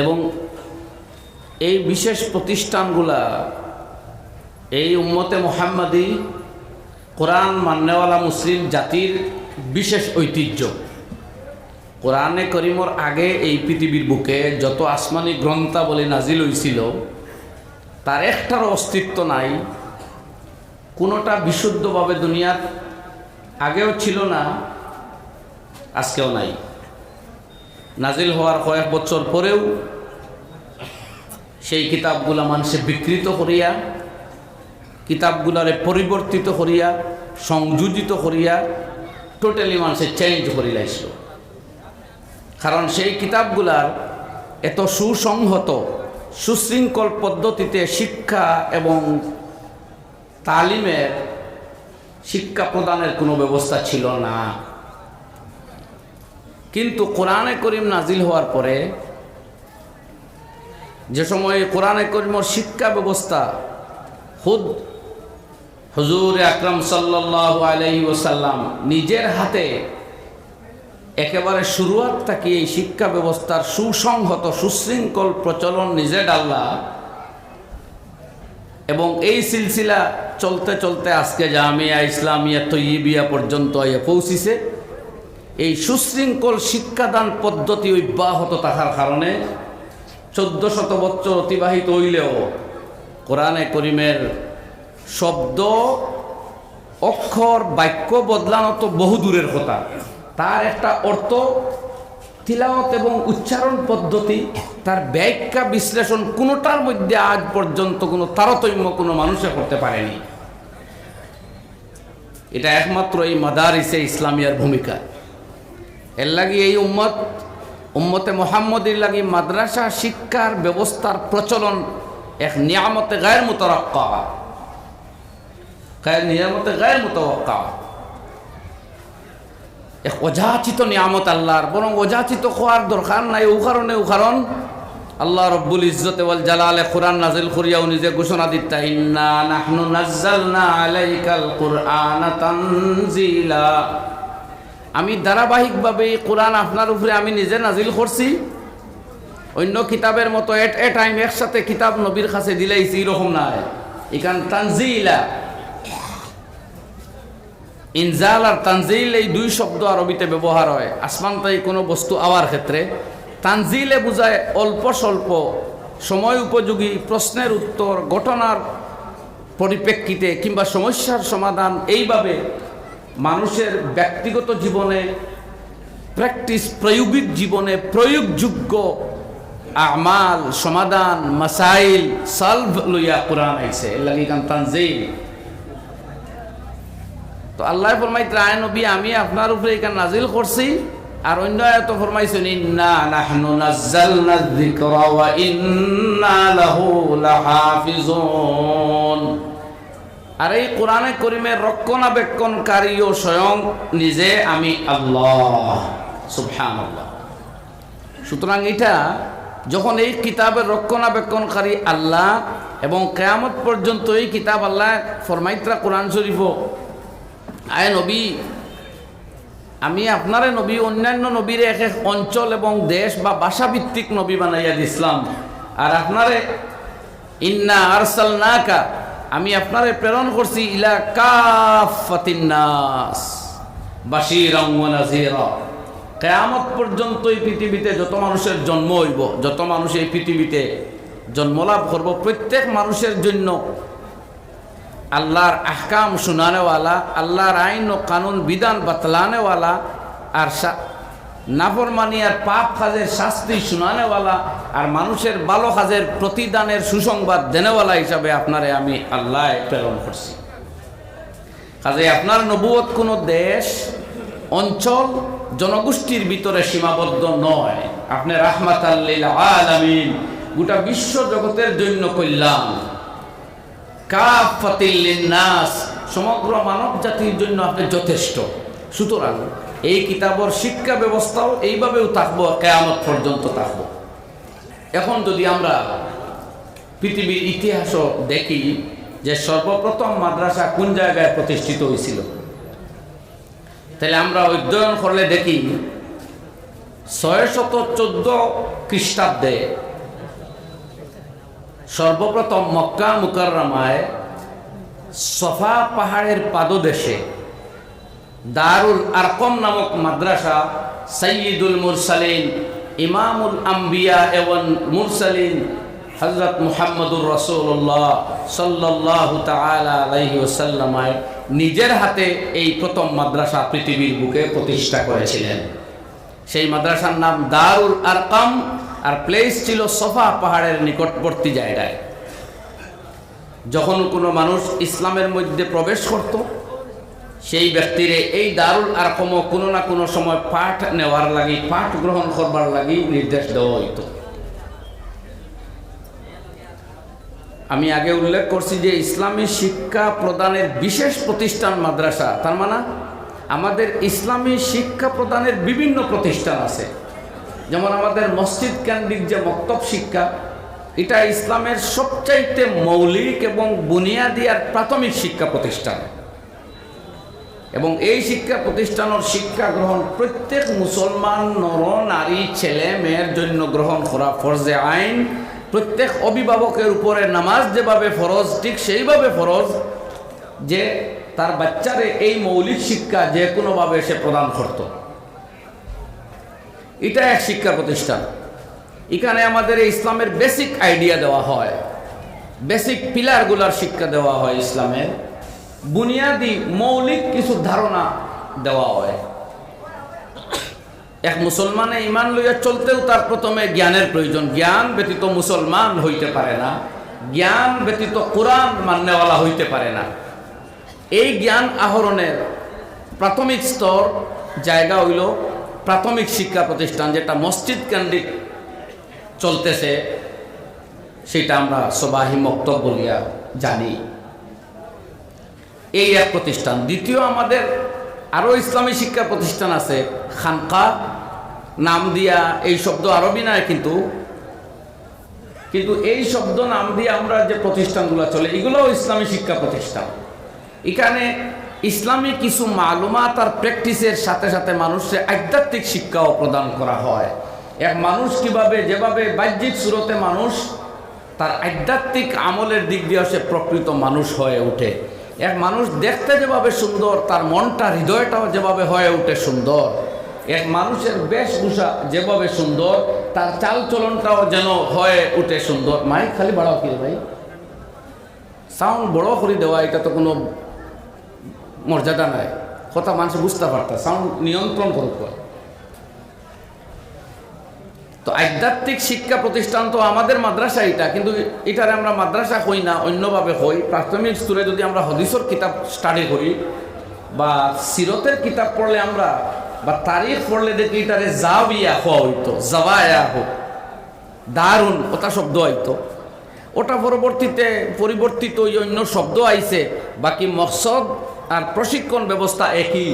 এবং এই বিশেষ প্রতিষ্ঠানগুলা এই উম্মতে মুহাম্মাদি কোরআন মান্যওয়ালা মুসলিম জাতির বিশেষ ঐতিহ্য। কোরআনে করিমর আগে এই পৃথিবীর বুকে যত আসমানি গ্রন্থাবলী নাজিল হয়েছিল তার একটারও অস্তিত্ব নাই। কোনোটা বিশুদ্ধভাবে দুনিয়ার আগেও ছিল না, আজকেও নাই। নাজিল হওয়ার কয়েক বছর পরেও সেই কিতাবগুলা মানুষে বিকৃত করিয়া, কিতাবগুলারে পরিবর্তিত করিয়া, সংযোজিত করিয়া টোটালি মানুষে চেঞ্জ করে লাইছিল। কারণ সেই কিতাবগুলার এত সুসংহত সুশৃঙ্খল পদ্ধতিতে শিক্ষা এবং তালিমের শিক্ষা প্রদানের কোনো ব্যবস্থা ছিল না। কিন্তু কোরআনে করিম নাজিল হওয়ার পরে যে সময় কোরআনে করিমের শিক্ষা ব্যবস্থা খুদ হুজুর আকরাম সাল্লাল্লাহু আলাইহি ওয়াসাল্লাম নিজের হাতে একেবারে শুরুয়াত থেকে এই শিক্ষা ব্যবস্থার সুসংহত সুশৃঙ্খল প্রচলন নিজে ডাল্লা এবং এই সিলসিলা চলতে চলতে আজকে জামিয়া ইসলামিয়া তৈয়িবিয়া পর্যন্ত পৌঁছিছে। এই সুশৃঙ্খল শিক্ষাদান পদ্ধতি অব্যাহত থাকার কারণে 1400 বছর অতিবাহিত হইলেও কোরআনে করিমের শব্দ অক্ষর বাক্য বদলানো তো বহু দূরের কথা, তার একটা অর্থ তিলাওয়াত এবং উচ্চারণ পদ্ধতি, তার ব্যাখ্যা বিশ্লেষণ কোনোটার মধ্যে আজ পর্যন্ত কোনো তারতম্য কোনো মানুষে করতে পারেনি। এটা একমাত্র এই মাদারিসে ইসলামিয়ার ভূমিকা। এর লাগি এই উম্মতে মুহাম্মদির লাগি মাদ্রাসা শিক্ষার ব্যবস্থার প্রচলন এক নিয়ামতে গায়ের মুতারাক্কা, নিয়ামতে গায়ের মুতাওয়াক্কা, এক অযাচিত নিয়ামত আল্লাহর। বরং অযাচিত হওয়ার দরকার নাই। ও কারণ আল্লাহ রব্বুল ইজ্জতে ওয়াল জালালে কোরআন নাজিল করিয়াও নিজে ঘোষণা দিতা, ইন্না নাহনু নাজ্জালনা আলাইকাল কুরআনা তানজিলা। আমি ধারাবাহিকভাবে এই কোরআন আপনার উপরে আমি নিজে নাজিল করছি। অন্য কিতাবের মতো এট এ টাইম একসাথে কিতাব নবীর কাছে দিলাইছি এরকম নাই। এখান তানজিলা, ইনজাল আর তানজিল এই দুই শব্দ আরবিতে ব্যবহার হয় আসমান তাই কোনো বস্তু আওয়ার ক্ষেত্রে। তানজিলে বোঝায় অল্প স্বল্প সময় উপযোগী প্রশ্নের উত্তর ঘটনার পরিপ্রেক্ষিতে কিংবা সমস্যার সমাধান, এইভাবে মানুষের ব্যক্তিগত জীবনে প্র্যাকটিস প্রায়োগিক জীবনে প্রয়োগযোগ্য আমাল সমাধান মাসাইল সলভ লইয়া কোরআন আইছে। এর লাগি কান তানজিল। তো আল্লাহ ফরমাইতে আয় নবী আমি আপনার উপরে এখানে নাজিল করছি। আর অন্য আয়াত ফরমাইছেন, ইন্না নাহনু নাজ্জালনা যিকরা ওয়া ইন্না লাহু লাহাফিজুন। আর এই কোরআনে করিমের রক্ষণাবেক্ষণকারীও স্বয়ং নিজে আমি আল্লাহ, সুবহানাল্লাহ। সুতরাং এটা যখন এই কিতাবের রক্ষণাবেক্ষণকারী আল্লাহ এবং কিয়ামত পর্যন্ত এই কিতাব আল্লাহ ফরমাইত্রা কোরআন শরীফ, আয় নবী আমি আপনারে নবী অন্যান্য নবীর এক এক অঞ্চল এবং দেশ বা ভাষাভিত্তিক নবী বানাইয়া দিছিলাম। আর আপনারে ইন্না আরসালনাকা আমি আপনারে প্রেরণ করছি ইলা কাফাতিন নাস বাশীরান ওয়া নাযীরা। কিয়ামত পর্যন্ত এই পৃথিবীতে যত মানুষের জন্ম হইব, যত মানুষ এই পৃথিবীতে জন্মলাভ করব, প্রত্যেক মানুষের জন্য আল্লাহর আহকাম শুনানেওয়ালা, আল্লাহর আইন ও কানুন বিধান বাতলানেওয়ালা, আর নাফরমানি আর পাপ কাজের শাস্তি শুনানেওয়ালা, আর মানুষের ভালো কাজের প্রতিদানের সুসংবাদ দেনেওয়ালা হিসাবে আপনারে আমি আল্লাহ প্রেরণ করছি। কাজে আপনার নবুয়ত কোনো দেশ অঞ্চল জনগোষ্ঠীর ভিতরে সীমাবদ্ধ নয়। আপনি রাহমাতাল লিল আলামিন, গোটা বিশ্ব জগতের জন্য কল্যাণ, কাফাতিল লিন্নাস সমগ্র মানব জাতির জন্য আপনি যথেষ্ট। সুতরাং এই কিতাবের শিক্ষা ব্যবস্থাও এইভাবেও থাকবো, কিয়ামত পর্যন্ত থাকবো। এখন যদি আমরা পৃথিবীর ইতিহাসও দেখি যে সর্বপ্রথম মাদ্রাসা কোন জায়গায় প্রতিষ্ঠিত হয়েছিল, তাহলে আমরা অধ্যয়ন করলে দেখি 614 খ্রিস্টাব্দে সর্বপ্রথম মক্কা মুকাররমায় সফা পাহাড়ের পাদদেশে দারুল আরকম নামক মাদ্রাসা সৈয়দুল মুরসালিন ইমামুল আম্বিয়া এবং মুরসালিন হযরত মুহাম্মদুর রাসূলুল্লাহ সাল্লাল্লাহু তাআলা আলাইহি ওয়াসাল্লাম নিজের হাতে এই প্রথম মাদ্রাসা পৃথিবীর বুকে প্রতিষ্ঠা করেছিলেন। সেই মাদ্রাসার নাম দারুল আরকম, আর প্লেস ছিল সফা পাহাড়ের নিকটবর্তী জায়গায়। যখন কোনো মানুষ ইসলামের মধ্যে প্রবেশ করত, সেই ব্যক্তিরে এই দারুল আরকম কোনো না কোনো সময় পাঠ নেওয়ার লাগি, পাঠ গ্রহণ করবার লাগি নির্দেশ দেওয়া হইত। আমি আগে উল্লেখ করছি যে ইসলামী শিক্ষা প্রদানের বিশেষ প্রতিষ্ঠান মাদ্রাসা, তার মানে আমাদের ইসলামী শিক্ষা প্রদানের বিভিন্ন প্রতিষ্ঠান আছে। যেমন আমাদের মসজিদ কেন্দ্রিক যে মক্তব শিক্ষা, এটা ইসলামের সবচাইতে মৌলিক এবং বুনিয়াদি আর প্রাথমিক শিক্ষা প্রতিষ্ঠান, এবং এই শিক্ষা প্রতিষ্ঠানের শিক্ষা গ্রহণ প্রত্যেক মুসলমান নর নারী ছেলে মেয়ের জন্য গ্রহণ করা ফরজে আইন। প্রত্যেক অভিভাবকের উপরে নামাজ যেভাবে ফরজ, ঠিক সেইভাবে ফরজ যে তার বাচ্চারে এই মৌলিক শিক্ষা যে কোনোভাবে সে প্রদান করত। এটা এক শিক্ষা প্রতিষ্ঠান। এখানে আমাদের ইসলামের বেসিক আইডিয়া দেওয়া হয়, বেসিক পিলারগুলার শিক্ষা দেওয়া হয়, ইসলামের বুনিয়াদি মৌলিক কিছু ধারণা দেওয়া হয়। এক মুসলমানে ইমান লইয়া চলতেও তার প্রথমে জ্ঞানের প্রয়োজন। জ্ঞান ব্যতীত মুসলমান হইতে পারে না, জ্ঞান ব্যতীত কোরআন মান্যওয়ালা হইতে পারে না। এই জ্ঞান আহরণের প্রাথমিক স্তর জায়গা হইল প্রাথমিক শিক্ষা প্রতিষ্ঠান, যেটা মসজিদ কেন্দ্রিক চলতেছে, সেটা আমরা সবাহি মক্তব বলিয়া জানি। এই এক প্রতিষ্ঠান। দ্বিতীয়, আমাদের আরও ইসলামী শিক্ষা প্রতিষ্ঠান আছে, খানকা নাম দিয়া। এই শব্দ আরবি নয়, কিন্তু এই শব্দ নাম দিয়ে আমরা যে প্রতিষ্ঠানগুলো চলে, এগুলোও ইসলামী শিক্ষা প্রতিষ্ঠান। এখানে ইসলামী কিছু মালুমাত আর প্র্যাকটিসের সাথে সাথে মানুষের আধ্যাত্মিক শিক্ষাও প্রদান করা হয়। এক মানুষ কিভাবে, যেভাবে বাহ্যিক সুরতে মানুষ তার আধ্যাত্মিক আমলের দিক দিয়ে সে প্রকৃত মানুষ হয়ে ওঠে। এক মানুষ দেখতে যেভাবে সুন্দর, তার মনটা হৃদয়টাও যেভাবে হয়ে ওঠে সুন্দর। এক মানুষের বেশভূষা যেভাবে সুন্দর, তার চাল চলনটাও যেন হয়ে ওঠে সুন্দর। মাইক খালি বাড়াও কি ভাই, সাউন্ড বড় করে দেওয়া এটা তো কোনো মর্যাদা নাই, কথা মানুষ বুঝতে পারত, সাউন্ড নিয়ন্ত্রণ করতে। তো আধ্যাত্মিক শিক্ষা প্রতিষ্ঠান তো আমাদের মাদ্রাসা এটা, কিন্তু এটারে আমরা মাদ্রাসা হই না, অন্যভাবে হই। প্রাথমিক স্তরে যদি আমরা হদিসের কিতাব স্টাডি করি বা সিরতের কিতাব পড়লে আমরা, বা তারিখ পড়লে দেখি এটারে জাওয়া হওয়া হইতো, জাওয়ায়া হোক, দারুন ওটা শব্দ হইতো। ওটা পরবর্তীতে পরিবর্তিত ওই অন্য শব্দ আইছে। বাকি মকসদ আর প্রশিক্ষণ ব্যবস্থা একই,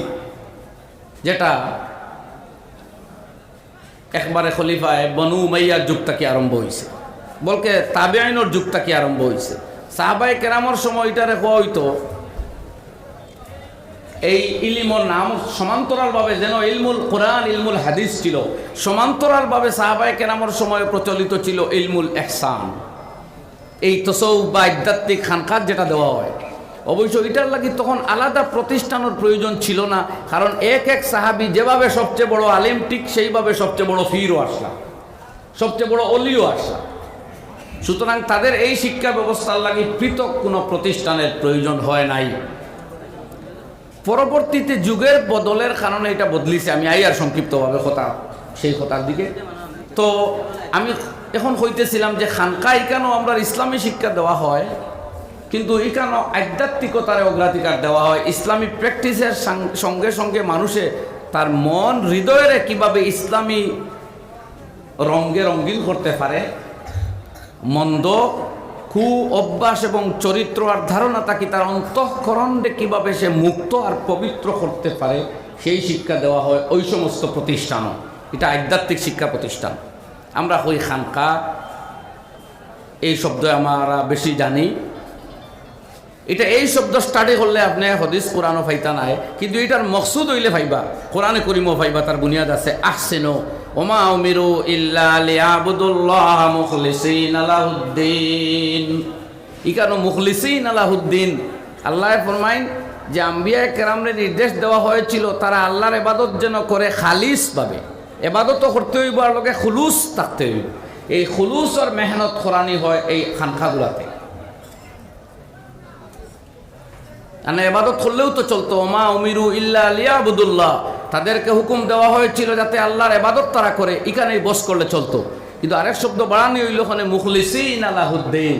যেটা একবারে খলিফায় বনু উমাইয়ার যুগ থেকে আরম্ভ হয়েছে, বলকে তাবেঈনের যুগ থেকে আরম্ভ হয়েছে। সাহাবায়ে কেরামের সময় এটারে হওয়া হইতো এই ইলমর নাম সমান্তরালভাবে, যেন ইলমুল কোরআন ইলমুল হাদিস ছিল, সমান্তরালভাবে সাহাবায়ে কেরামের সময় প্রচলিত ছিল ইলমুল ইহসান, এই তসৌফ বা আধ্যাত্মিক খানকাত যেটা দেওয়া হয়। অবশ্য এটার লাগি তখন আলাদা প্রতিষ্ঠানের প্রয়োজন ছিল না, কারণ এক এক সাহাবি যেভাবে সবচেয়ে বড় আলিম, ঠিক সেইভাবে সবচেয়ে বড় ফিরও আসলা, সবচেয়ে বড় অলিও আসলা। সুতরাং তাদের এই শিক্ষা ব্যবস্থার লাগি পৃথক কোনো প্রতিষ্ঠানের প্রয়োজন হয় নাই। পরবর্তীতে যুগের বদলের কারণে এটা বদলিছে। আমি আর সংক্ষিপ্তভাবে কথা সেই কথার দিকে। তো আমি এখন হইতেছিলাম যে খানকা এখানেও আমরা ইসলামী শিক্ষা দেওয়া হয়, কিন্তু এখানেও আধ্যাত্মিকতার অগ্রাধিকার দেওয়া হয়। ইসলামী প্র্যাকটিসের সঙ্গে সঙ্গে মানুষে তার মন হৃদয়ের কিভাবে ইসলামী রঙে রঙিন করতে পারে, মন্দ কু অভ্যাস এবং চরিত্র আর ধারণা তাকে তার অন্তঃকরণে কীভাবে সে মুক্ত আর পবিত্র করতে পারে, সেই শিক্ষা দেওয়া হয় ওই সমস্ত প্রতিষ্ঠানও। এটা আধ্যাত্মিক শিক্ষা প্রতিষ্ঠান। আমরা হই খানকা, এই শব্দ আমরা বেশি জানি। এটা এই শব্দ স্টাডি করলে আপনি হদিস কোরআনও ফাইতা নাই, কিন্তু এটার মকসুদ হইলে ফাইবা, কোরআনে করিমও ফাইবা, তার বুনিয়াদ আছে। আহসেনো ওমা উমিরু ইল্লা লিয়াবুদুল্লাহ মুখলিসিনা লাহুদ্দিন। ইকানো মুখলিসিনা লাহুদ্দিন আল্লাহ ফরমাইন যে আম্বিয়া কেরামরে নির্দেশ দেওয়া হয়েছিল তারা আল্লাহর ইবাদত যেন করে খালিসভাবে। ইবাদত করতে হইব আর লোকে খুলুস থাকতে হইব। এই খুলুসর মেহনত করানি হয় এই খানখাগুলাতে। আর ইবাদত করলেও তো চলতো, মা উমিরু ইল্লা লিয়াবুদুল্লাহ, তাদেরকে হুকুম দেওয়া হয়েছিল যাতে আল্লাহর ইবাদত তারা করে, এখানেই বস করলে চলতো। কিন্তু আরেক শব্দ বাড়ানি হইল ওখানে মুখলিসিনা লাহুদ্দিন,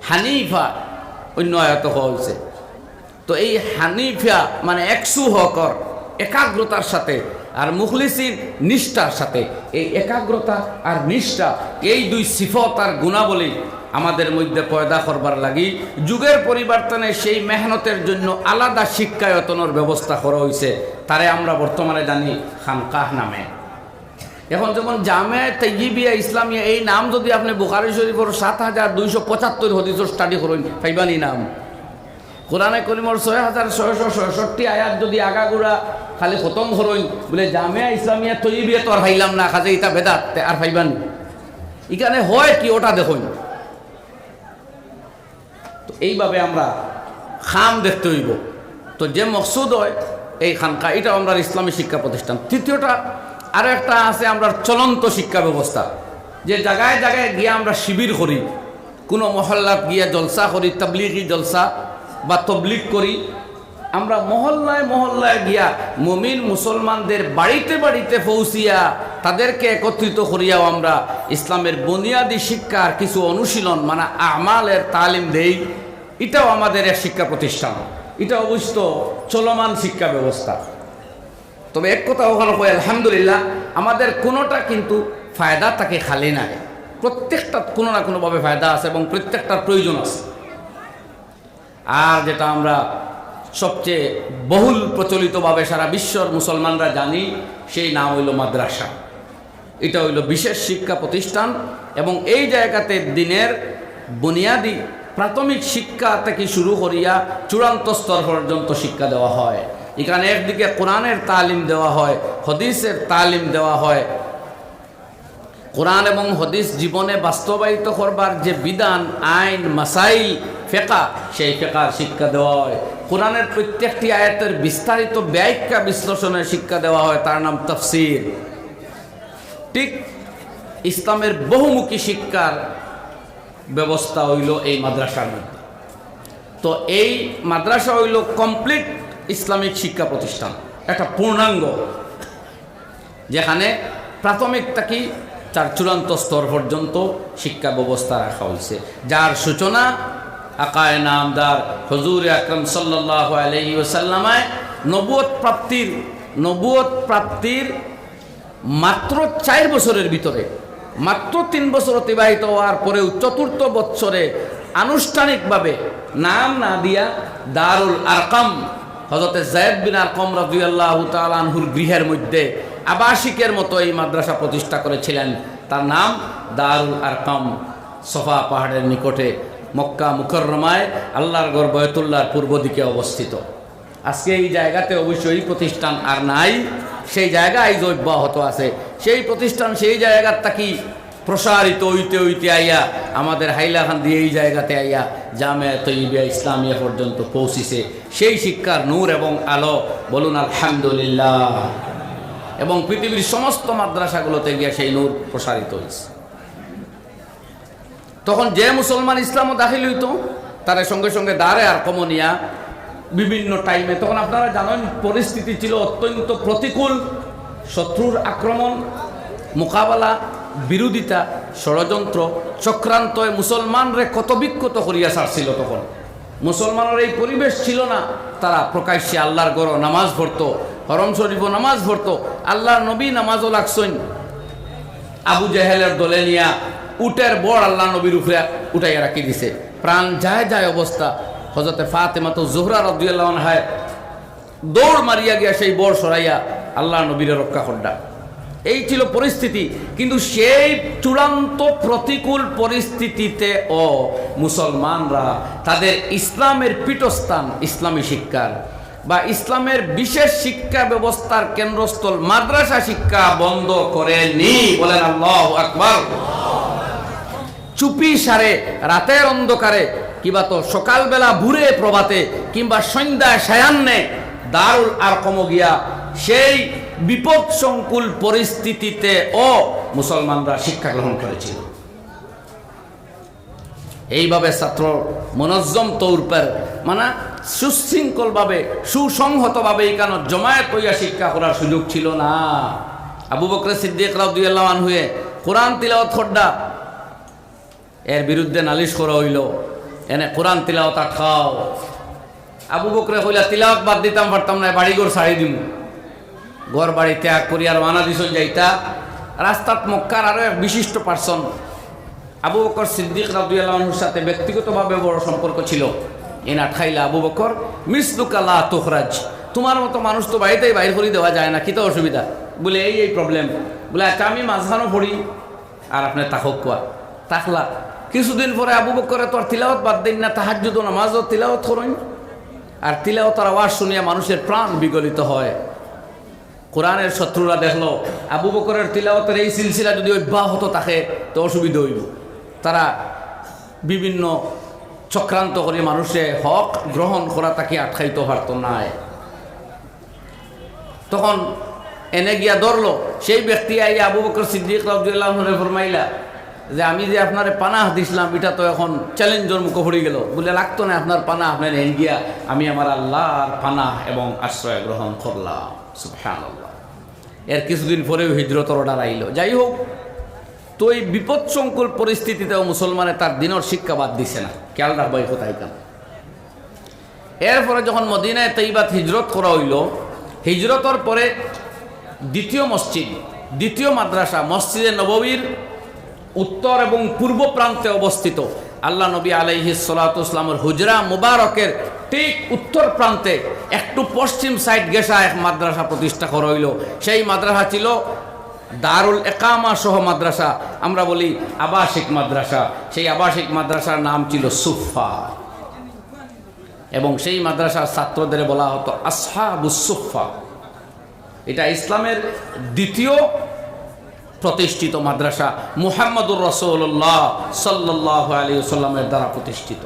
হানিফা অন্য আয়াত হয়েছে। তো এই হানিফা মানে একশু হকর, একাগ্রতার সাথে, আর মুখলিসিন নিষ্ঠার সাথে। এই একাগ্রতা আর নিষ্ঠা এই দুই সিফত আর গুণাবলী আমাদের মধ্যে পয়দা করবার লাগি যুগের পরিবর্তনে সেই মেহনতের জন্য আলাদা শিক্ষায়তনের ব্যবস্থা করা হয়েছে। তারে আমরা বর্তমানে জানি খানকাহ নামে। এখন যেমন জামিয়া তাইয়্যিবিয়া ইসলামিয়া এই নাম যদি আপনি বুখারী শরীফের ৭,২৭৫ হদিসের স্টাডি করেন পাইবানি নাম। কোরআনে করিমর ৬,৬৬৬ আয়াত যদি আগাগুড়া খালি খতম করেন বলে জামিয়া ইসলামিয়া তাইয়্যিবিয়া তো আর পাইলাম না, কাজে এটা বেদাত আর পাইবানি। এখানে হয় কি ওটা দেখুন। তো এইভাবে আমরা খাম দেখতে হইব। তো যে মকসুদ হয় এই খানকা, এটা আমরা ইসলামী শিক্ষা প্রতিষ্ঠান। তৃতীয়টা আরও একটা আছে আমরা চলন্ত শিক্ষা ব্যবস্থা, যে জায়গায় জায়গায় গিয়ে আমরা শিবির করি, কোনো মহল্লাত গিয়ে জলসা করি, তাবলিগি জলসা বা তবলিগ করি। আমরা মহল্লায় মহল্লায় গিয়া মুমিন মুসলমানদের বাড়িতে বাড়িতে পৌঁছিয়া তাদেরকে একত্রিত করিয়াও আমরা ইসলামের বুনিয়াদী শিক্ষার কিছু অনুশীলন মানে আমালের তালিম দেই। এটাও আমাদের এক শিক্ষা প্রতিষ্ঠান, এটা অবশ্য চলমান শিক্ষা ব্যবস্থা। তবে এক কথা ওখানে কই আলহামদুলিল্লাহ, আমাদের কোনোটা কিন্তু ফায়দা তাকে খালি নাই, প্রত্যেকটা কোনো না কোনোভাবে ফায়দা আছে এবং প্রত্যেকটার প্রয়োজন আছে। আর যেটা আমরা সবচেয়ে বহুল প্রচলিতভাবে সারা বিশ্বর মুসলমানরা জানি, সেই নাম হইল মাদ্রাসা। এটা হইল বিশেষ শিক্ষা প্রতিষ্ঠান এবং এই জায়গাতে দিনের বুনিয়াদী প্রাথমিক শিক্ষা থেকে শুরু করিয়া চূড়ান্ত স্তর পর্যন্ত শিক্ষা দেওয়া হয়। এখানে একদিকে কোরআনের তালিম দেওয়া হয়, হদিসের তালিম দেওয়া হয়। কোরআন এবং হদিস জীবনে বাস্তবায়িত করবার যে বিধান, আইন, মাসাইল, ফেকা, সেই ফেকার শিক্ষা দেওয়া হয়। কোরআনের প্রত্যেকটি আয়াতের বিস্তারিত ব্যাখ্যা বিশ্লেষণের শিক্ষা দেওয়া হয়, তার নাম তাফসীর। ঠিক ইসলামের বহুমুখী শিক্ষার ব্যবস্থা হইল এই মাদ্রাসার মধ্যে। তো এই মাদ্রাসা হইল কমপ্লিট ইসলামিক শিক্ষা প্রতিষ্ঠান, একটা পূর্ণাঙ্গ, যেখানে প্রাথমিক থেকে তার চূড়ান্ত স্তর পর্যন্ত শিক্ষা ব্যবস্থা রাখা হয়েছে, যার সূচনা আকায়ে নামদার হুজুর আকরাম সাল্লাল্লাহু আলাইহি ওয়াসাল্লামায় নবুয়ত প্রাপ্তির মাত্র ৪ বছরের ভিতরে, মাত্র ৩ বছর অতিবাহিত হওয়ার পরেও ৪র্থ বৎসরে আনুষ্ঠানিকভাবে নাম না দিয়া দারুল আরকাম, হযরতে যায়েদ বিন আরকাম রাদিয়াল্লাহু তাআলা আনহুর গৃহের মধ্যে আবাসিকের মতো এই মাদ্রাসা প্রতিষ্ঠা করেছিলেন। তার নাম দারুল আরকাম, সফা পাহাড়ের নিকটে মক্কা মুকাররমায় আল্লাহর ঘর বায়তুল্লাহর পূর্ব দিকে অবস্থিত। আজকে এই জায়গাতে অবশ্যই প্রতিষ্ঠান আর নাই, সেই জায়গায় অব্যাহত আছে। সেই প্রতিষ্ঠান সেই জায়গার তাকি প্রসারিত হইতে হইতে আইয়া আমাদের হাইলাখান দিয়ে এই জায়গাতে আইয়া জামিয়া তাইয়্যিবিয়া ইসলামিয়া পর্যন্ত পৌঁছিছে। সেই শিক্ষার নূর এবং আলো বলুন আলহামদুলিল্লাহ। এবং পৃথিবীর সমস্ত মাদ্রাসাগুলোতে গিয়ে সেই নূর প্রসারিত হয়েছে। তখন যে মুসলমান ইসলামও দাখিল হইত, তার সঙ্গে সঙ্গে দারে আর কমনিয়া বিভিন্ন টাইমে, তখন আপনারা জানেন পরিস্থিতি ছিল অত্যন্ত প্রতিকূল। শত্রুর আক্রমণ, মোকাবেলা, বিরোধিতা, ষড়যন্ত্র, চক্রান্ত মুসলমানরে কত বিক্ষত করিয়া ছাড়ছিল। তখন মুসলমানের এই পরিবেশ ছিল না, তারা প্রকাশ্যে আল্লাহর ঘর নামাজ পড়তো, হরম শরীফও নামাজ পড়তো, আল্লাহর নবী নামাজও লাগছেন। আবু জেহেলের দলে নিয়া উটের বড় আল্লাহ নবীর উপরে উঠাইয়া রাখি দিছে, প্রাণ যায় যায় অবস্থা। হযরতে ফাতেমা তো জোহরা রাদিয়াল্লাহু আনহা দৌড় মারিয়া গিয়া সেই বড় সরাইয়া আল্লাহ নবীর রক্ষা করডা। এই ছিল পরিস্থিতি। কিন্তু সেই চূড়ান্ত প্রতিকূল পরিস্থিতিতে মুসলমানরা তাদের ইসলামের পীঠস্থান ইসলামী শিক্ষার বা ইসলামের বিশেষ শিক্ষা ব্যবস্থার কেন্দ্রস্থল মাদ্রাসা শিক্ষা বন্ধ করেনি। বলেন আল্লাহু আকবার। চুপি সারে রাতের অন্ধকারে কিংবা তো সকালবেলা ভোরে প্রভাতে কিংবা সন্ধ্যায় সায়ান্নে দারুল আরকম গিয়া সেই বিপদ সংকুল পরিস্থিতিতে ও মুসলমানরা শিক্ষা গ্রহণ করেছিল। এইভাবে ছাত্র মনজ্জম তৌর পর মানে সুশৃঙ্খলভাবে সুসংহতভাবে এখানে জমায়েত হইয়া শিক্ষা করার সুযোগ ছিল না। আবু বকর সিদ্দিক রাদিয়াল্লাহু আনহু কোরআন তিলাওয়াত খোড্ডা এর বিরুদ্ধে নালিশ করা হইল, এনে কোরআন তিলাওয়াত আটকাও। আবু বকরে কইলা তিলাওয়াত বাদ দিতাম পারতাম না, বাড়িঘর ছাড়ি দিম, ঘর বাড়ি ত্যাগ করি আর মানা দিছন যাইতা। রাস্তাত মক্কার আরো এক বিশিষ্ট পার্সন আবু বকর সিদ্দিক রাদিয়াল্লাহু আনহুর সাথে ব্যক্তিগতভাবে বড় সম্পর্ক ছিল। এনা খাইলা আবু বকর মিসলুকা লা তুখরাজ, তোমার মতো মানুষ তো বাড়িতেই বাইর করে দেওয়া যায় না, কি তো অসুবিধা? বলে এই প্রবলেম। বলে আচ্ছা আমি মাঝখানো পড়ি আর আপনি তাকক কোয়া। তাকলা কিছুদিন পরে আবু বকরে তো আর তিলাওয়াত বাদ দিন না, তাহাজ্জুদ নামাজও তিলাওয়াত করেন। আর তিলাওয়াতের আওয়াজ শুনিয়া মানুষের প্রাণ বিগলিত হয়। কোরআনের শত্রুরা দেখলো আবু বকরের তিলাওয়াতের এই সিলসিলা যদি অব্যাহত থাকে তো অসুবিধা হইব। তারা বিভিন্ন চক্রান্ত করে মানুষে হক গ্রহণ করা তাকে আটকাইতে পারত না। তখন এনে গিয়া ধরলো সেই ব্যক্তি আই আবু বকর সিদ্দিক রাদিয়াল্লাহু আনহু ফরমাইলা যে আমি যে আপনারে পানাহ দিছিলাম এটা তো এখন চ্যালেঞ্জের মুখে পড়ে গেল। বলে লাগতো না আপনার পানাহ, আপনার এন গিয়া আমি আমার আল্লাহর পানাহ এবং আশ্রয় গ্রহণ করলাম। সুবহানাল্লাহ। এর কিছুদিন পরেও হিজরতের অর্ডার আইল। যাই হোক, তো এই বিপদ সংকুল পরিস্থিতিতেও মুসলমানে তার দিনের শিক্ষা বাদ দিছে না। খেয়াল রাখবো এই কোথায় কেন। এরপরে যখন মদিনায় তৈবাত হিজরত করা হইল, হিজরতের পরে দ্বিতীয় মসজিদ, দ্বিতীয় মাদ্রাসা মসজিদে নববীর উত্তর এবং পূর্ব প্রান্তে অবস্থিত। আল্লাহ নবী আলাইহিস সালাতু ওয়াস সালামের হুজরা মুবারকের ঠিক উত্তর প্রান্তে একটু পশ্চিম সাইড গেসা এক মাদ্রাসা প্রতিষ্ঠা করা হইল। সেই মাদ্রাসা ছিল দারুল একামা সহ মাদ্রাসা, আমরা বলি আবাসিক মাদ্রাসা। সেই আবাসিক মাদ্রাসার নাম ছিল সুফা এবং সেই মাদ্রাসার ছাত্রদের বলা হতো আসহাবুস সুফা। এটা ইসলামের দ্বিতীয় প্রতিষ্ঠিত মাদ্রাসা, মুহাম্মদুর রাসূলুল্লাহ সাল্লাল্লাহু আলাইহি ওয়াসাল্লামের দ্বারা প্রতিষ্ঠিত।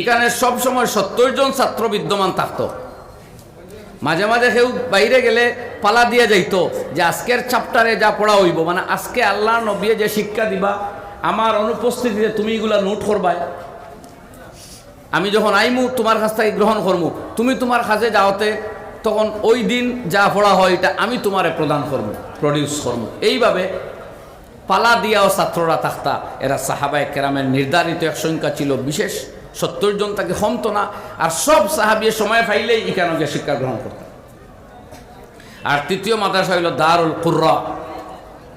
এখানে সবসময় 70 জন ছাত্র বিদ্যমান থাকত। মাঝে মাঝে কেউ বাইরে গেলে পালা দিয়ে যাইতো যে আজকের চ্যাপ্টারে যা পড়া হইব, মানে আজকে আল্লাহ নবী যে শিক্ষা দিবা আমার অনুপস্থিতিতে তুমি এগুলা নোট করবা, আমি যখন আইমু তোমার কাছ থেকে গ্রহণ করবো, তুমি তোমার কাছে যাওয়াতে তখন ওই দিন যা পড়া হয় এটা আমি তোমারে প্রদান করবো, প্রডিউস করবো। এইভাবে পালা দিয়াও ছাত্ররা থাকতা। এরা সাহাবায়ে কেরামের নির্ধারিত এক সংখ্যা ছিল, বিশেষ 70 জন তাকে কমতো না। আর সব সাহাবী সময় পাইলেই এখানে গিয়ে শিক্ষা গ্রহণ করতেন। আর তৃতীয় মাদ্রাসা হইল দারুল কুররা।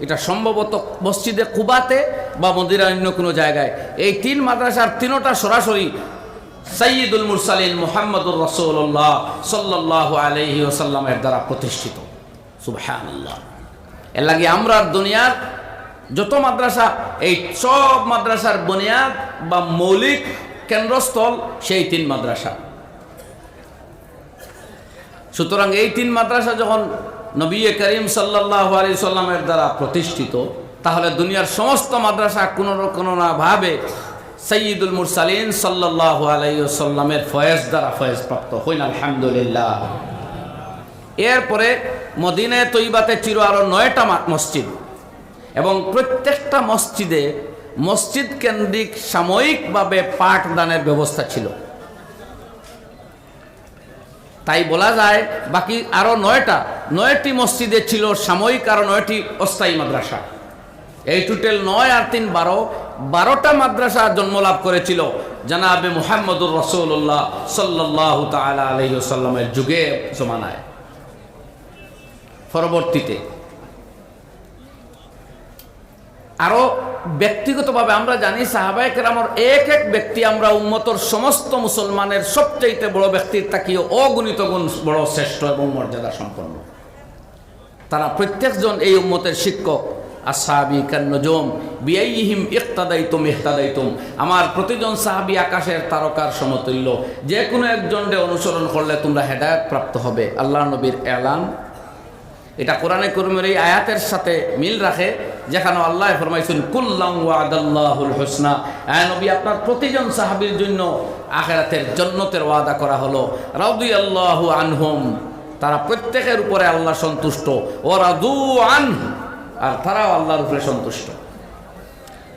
এটা সম্ভবত মসজিদে কুবাতে বা মদিনার অন্য কোনো জায়গায়। এই তিন মাদ্রাসার তিনোটা সরাসরি সাইয়্যিদুল মুরসালিন মুহাম্মদুর রাসূলুল্লাহ সাল্লাল্লাহু আলাইহি ওয়াসাল্লামের দ্বারা প্রতিষ্ঠিত। সুবহানাল্লাহ। এর লাগে আমরা দুনিয়ার যত মাদ্রাসা, এই সব মাদ্রাসার বুনিয়াদ বা মৌলিক কেন্দ্রস্থল সেই তিন মাদ্রাসা। সুতরাং এই তিন মাদ্রাসা যখন নবী করিম সাল্লাল্লাহু আলাইহি ওয়াসাল্লামের দ্বারা প্রতিষ্ঠিত, তাহলে দুনিয়ার সমস্ত মাদ্রাসা কোনো না ভাবে সাইয়্যিদুল মুরসালিন সাল্লাল্লাহু আলাইহি ওয়াসাল্লামের ফয়েজ দ্বারা ফয়েজ প্রাপ্ত হইন, আলহামদুলিল্লাহ। এরপরে মদিনায়ে তৈবাতে ছিল আরো 9টা মসজিদ এবং প্রত্যেকটা মসজিদে মসজিদ কেন্দ্রিক সাময়িকভাবে পাঠদানের ব্যবস্থা ছিল। তাই বলা যায় বাকি আরো 9টি মসজিদে ছিল সাময়িক, আরো 9টি অস্থায়ী মাদ্রাসা। এই টোটাল 9 আর 3 12টা মাদ্রাসা জন্মলাভ করেছিল জনাবে মুহাম্মদুর রাসূলুল্লাহ সাল্লাল্লাহু তাআলা আলাইহি ওয়াসাল্লামের যুগে জমানায়। পরবর্তীতে আরো ব্যক্তিগতভাবে আমরা জানি সাহাবায়ে কেরামের এক এক ব্যক্তি, আমরা উম্মতের সমস্ত মুসলমানের সবচেয়ে বড় ব্যক্তির তাকিয়ে অগণিত গুণ বড় শ্রেষ্ঠ এবং মর্যাদা সম্পন্ন। তারা প্রত্যেকজন এই উম্মতের শিক্ষক আসহাবি কান্নজুম বিআইহিম ইক্তাদাইতুম ইহতাদাইতুম, আমার প্রতিজন সাহাবী আকাশের তারকার সমতুল্য, যে কোনো একজনকে অনুসরণ করলে তোমরা হেদায়েত প্রাপ্ত হবে। আল্লাহর নবীর এলান। এটা কোরআনে কারীমের এই আয়াতের সাথে মিল রাখে, যেখানে আল্লাহ ফরমাইছেন কুল্লাম ওয়াদাল্লাহুল হুসনা, নবী আপনার প্রতিজন সাহাবীর জন্য আখিরাতের জান্নাতের ওয়াদা করা হলো। রাদিয়াল্লাহু আনহুম, তারা প্রত্যেকের উপরে আল্লাহ সন্তুষ্ট, ও রাদু আনহু, আর তারাও আল্লাহর উপরে সন্তুষ্ট।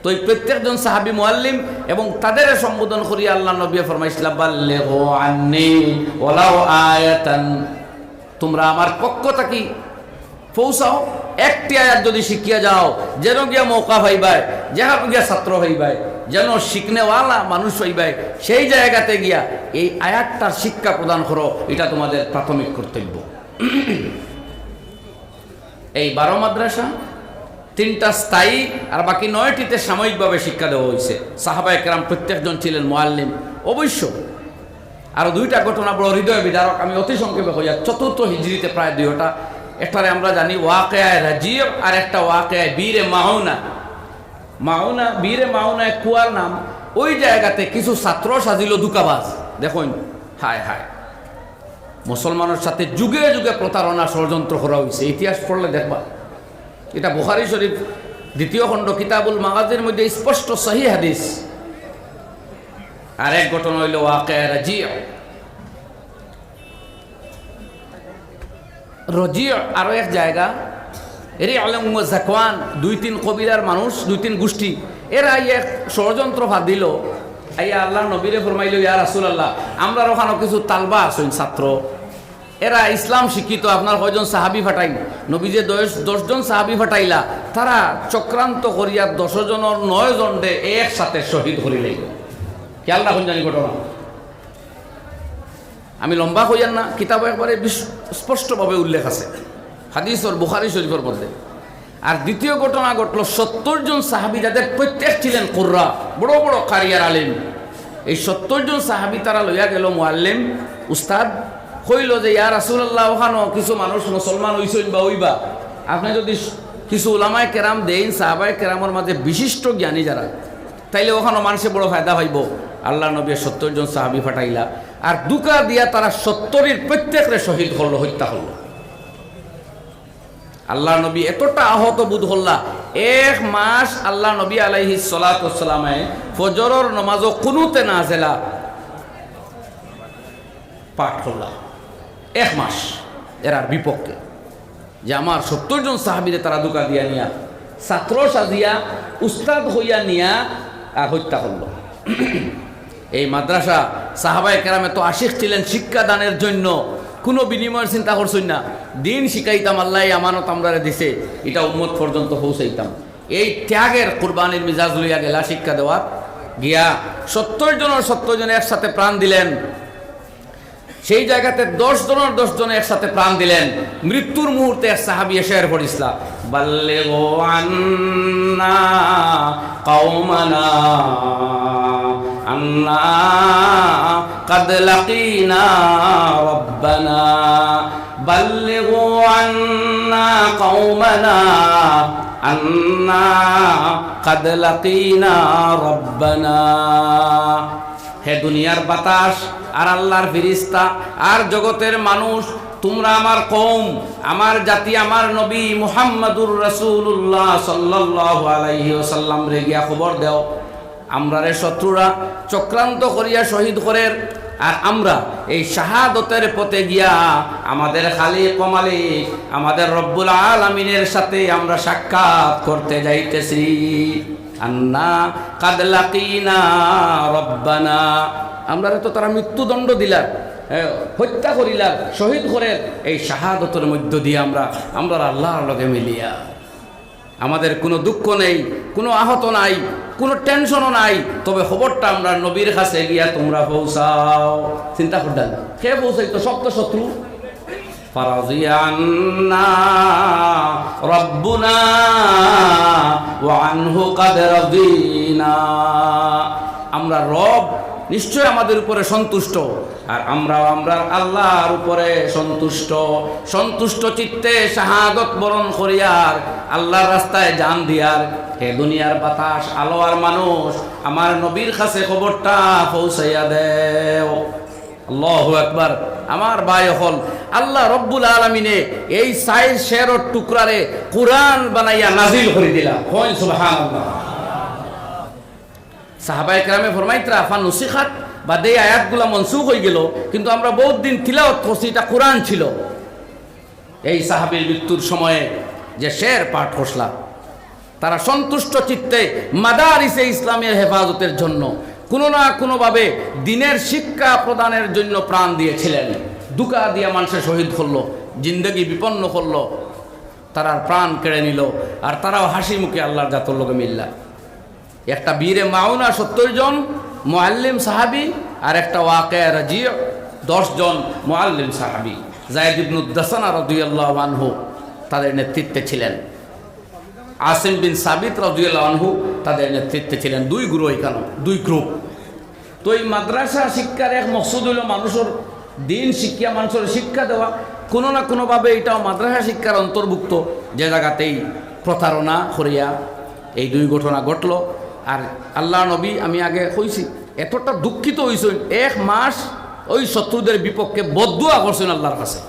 তো এই প্রত্যেকজন সাহাবী মুআল্লিম এবং তাদের সম্বোধন করি আল্লাহ নবী ফরমাইছিলেন বাল্লিগু আন্নী ওয়ালাউ আয়াতান, তোমরা আমার পক্ষ থেকে পৌঁছাও, একটি আয়াত যদি শিখিয়া যাও, যেন গিয়া মৌকা হইবাই, যেন গিয়া ছাত্র হইবাই, যেন শিখনেওয়ালা মানুষ হইবাই, সেই জায়গাতে গিয়া এই আয়াতটার শিক্ষা প্রদান করো, এটা তোমাদের প্রাথমিক কর্তব্য। এই 12 মাদ্রাসা, 3টা স্থায়ী আর বাকি 9টিতে সাময়িকভাবে শিক্ষা দেওয়া হয়েছে। সাহাবায়ে কেরাম প্রত্যেকজন ছিলেন মুআল্লিম। অবশ্য আরও 2টা ঘটনা বড় হৃদয় বিদারক, আমি অতি সংক্ষেপে হইয়া 4th হিজরিতে প্রায় 2টা। একটারে আমরা জানি ওয়াকিয়ায়ে রাজিব, আর একটা ওয়াকিয়ায়ে বীরে মাউনা। মাউনা, বীরে মাউনা এক কুয়ার নাম। ওই জায়গাতে কিছু ছাত্র সাজিল দুকাবাজ। দেখুন, হায় হায়, মুসলমানের সাথে যুগে যুগে প্রতারণা ষড়যন্ত্র করা হয়েছে। ইতিহাস পড়লে দেখবা, এটা বুখারী শরীফ 2য় খণ্ড কিতাবুল মাগাজির মধ্যে স্পষ্ট সহিহ হাদিস। আর এক ঘটনা হইল ওয়াকিয়ায়ে রাজিব। রজিয়া আরও এক জায়গা, এরই আলম জাকওয়ান, 2-3 কবিরার মানুষ, 2-3 গোষ্ঠী, এরা এক ষড়যন্ত্র ফাঁদ দিল। আইয়া আল্লাহ নবীরে ফরমাইল, ইয়া রাসূলুল্লাহ, আমরা ওখানে কিছু তালবা আছেন ছাত্র, এরা ইসলাম শিক্ষিত, আপনার কয়জন সাহাবী ফাটাইল। নবী যে 10 জন সাহাবী ফাটাইলা, তারা চক্রান্ত করিয়া 10 জনের 9 জনকে একসাথে শহীদ করিল। খেয়াল রাখুন জানি ঘটনা, আমি লম্বা কইয়ার না, কিতাবে একবারে স্পষ্টভাবে উল্লেখ আছে হাদিসর বুখারী শরীফের মধ্যে। আর দ্বিতীয় ঘটনা ঘটল, 70 জন সাহাবী, যাদের প্রত্যেক ছিলেন কুররা, বড় বড় কারিয়ার আলেম। এই 70 জন সাহাবী তারা লইয়া গেল মুআল্লিম, উস্তাদ, কইল যে ইয়া রাসূলুল্লাহ, ওখানো কিছু মানুষ মুসলমান হইছেন বা হইবা, আপনি যদি কিছু উলামায়ে কেরাম দেন, সাহাবায়ে কেরামের মাঝে বিশিষ্ট জ্ঞানী যারা, তাইলে ওখানে মানুষের বড় ফায়দা হইব। আল্লাহ নবী 70 জন সাহাবী ফাটাইলা, আর দুকা দিয়া তারা 70-এর প্রত্যেকরে শহীদ করলো, হত্যা করলো। আল্লাহ নবী এতটা আহত বোধ হল্লা, 1 মাস আল্লাহ নবী আলাইহিস সালাতু ওয়াস সালামে ফজরের নামাজও কুনুতে নাযিলা পাঠ করলা। 1 মাস এরার বিপক্ষে, যে আমার 70 জন সাহাবীরে তারা দুকা দিয়া নিয়া, ছাত্র সাজিয়া, উস্তাদ হইয়া নিয়া আর হত্যা করলো। এই মাদ্রাসা সাহাবায়ে কেরাম এত আশিক ছিলেন শিক্ষা দানের জন্য, কোনো বিনিময়ের চিন্তা করছেন না। দিন শিখাইতাম, আল্লাহ আমানত আমরা দিছে, এটা উম্মত পর্যন্ত পৌঁছাইতাম। এই ত্যাগের কুরবানির মিজাজ লইয়া গেলা শিক্ষা দেওয়ার গিয়া 70 জনের একসাথে প্রাণ দিলেন। সেই জায়গাতে 10 জনের একসাথে প্রাণ দিলেন। মৃত্যুর মুহূর্তে এক সাহাবী এসে পড়িসলা, বাল্লিগু আন্না কওমানা আন্না কাদ লাকিনা রাব্বানা, বাল্লিগু আন্না কওমানা আন্না কাদ লাকিনা রাব্বানা। হে দুনিয়ার বাতাস আর আল্লাহর ফেরেশতা আর জগতের মানুষ, তোমরা আমার কওম, আমার জাতি, আমার নবী মুহাম্মাদুর রাসূলুল্লাহ সাল্লাল্লাহু আলাইহি ওয়াসাল্লাম রে গিয়া খবর দাও, আমরা রে শত্রুরা চক্রান্ত করিয়া শহীদ করে, আর আমরা এই শাহাদতের পথে গিয়া আমাদের খালিক ও মালিক, আমাদের রব্বুল আলামিনের সাথে আমরা সাক্ষাৎ করতে যাইতেছি। আন্না কাদ লাকিনা রব্বানা, আমরা তো তারা মৃত্যুদণ্ড দিলাম, হত্যা করিলাম, শহীদ করে, এই শাহাদতের মধ্য দিয়ে আমরা আল্লাহর লগে মিলিয়া, আমাদের কোনো দুঃখ নেই, কোনো আহত নাই, কোনো টেনশনও নাই, তবে খবরটা আমরা নবীর কাছে গিয়া তোমরা পৌঁছাও। চিন্তা করতেন কে পৌঁছাই? তো সব তো শত্রু। ফারাজিয়ান্না রব্বুনা ওয়া আনহু কাদ রাদিনা, আমরা রব নিশ্চয় আমাদের উপরে সন্তুষ্ট, আর আমরাও আমরার আল্লাহর উপরে সন্তুষ্ট। সন্তুষ্ট চিত্তে শাহাদত বরণ করিয়ার আল্লাহর রাস্তায় জান দিয়ার, হে দুনিয়ার বাতাস, আলো আর মানুষ, আমার নবীর কাছে খবরটা পৌঁছাইয়া দেও। আল্লাহু আকবার। আমার ভাই হল, আল্লাহ রব্বুল আলামিনে এই সাইর শেরর টুকরারে কুরআন বানাইয়া নাজিল করে দিলা। হয় সুবহানাল্লাহ। সাহাবায়ে কেরামে ফরমাইতরা ফান নুসিখাত, বাদে আয়াতগুলা মনসুখ হয়ে গেল, কিন্তু আমরা বহুত দিন তিলাওয়াত করছি, এটা কোরআন ছিল। এই সাহাবীর মৃত্যুর সময়ে যে শের পাঠ করলা, তারা সন্তুষ্ট চিত্তে মাদারিসে ইসলামের হেফাজতের জন্য কোনো না কোনোভাবে দিনের শিক্ষা প্রদানের জন্য প্রাণ দিয়েছিলেন। দুকা দিয়া মানুষের শহীদ করলো, জিন্দগি বিপন্ন করলো, তারার প্রাণ কেড়ে নিল, আর তারাও হাসি মুখে আল্লাহর জাতর লোকে মিল্লা। একটা বীরে মাউনা 70 জন মুআল্লিম সাহাবী, আর একটা ওয়াকিয়া রাজি 10 জন মুআল্লিম সাহাবী। যায়েদ ইবনে দাসানা রাদিয়াল্লাহু আনহু তাদের নেতৃত্বে ছিলেন, আসিম বিন সাবিত রাদিয়াল্লাহু আনহু তাদের নেতৃত্বে ছিলেন। দুই গ্রুপ। তো এই মাদ্রাসা শিক্ষার এক মকসুদ হইল মানুষের দিন শিক্ষা, মানুষের শিক্ষা দেওয়া। কোনো না কোনোভাবে এটাও মাদ্রাসা শিক্ষার অন্তর্ভুক্ত। যে জায়গাতেই প্রতারণা করিয়া এই দুই ঘটনা ঘটল। আর আল্লাহ নবী, আমি আগে কইছি, এতটা দুঃখিত হইছেন, 1 মাস ওই শত্রুদের বিপক্ষে বদদুয়া করছেন আল্লাহর কাছে।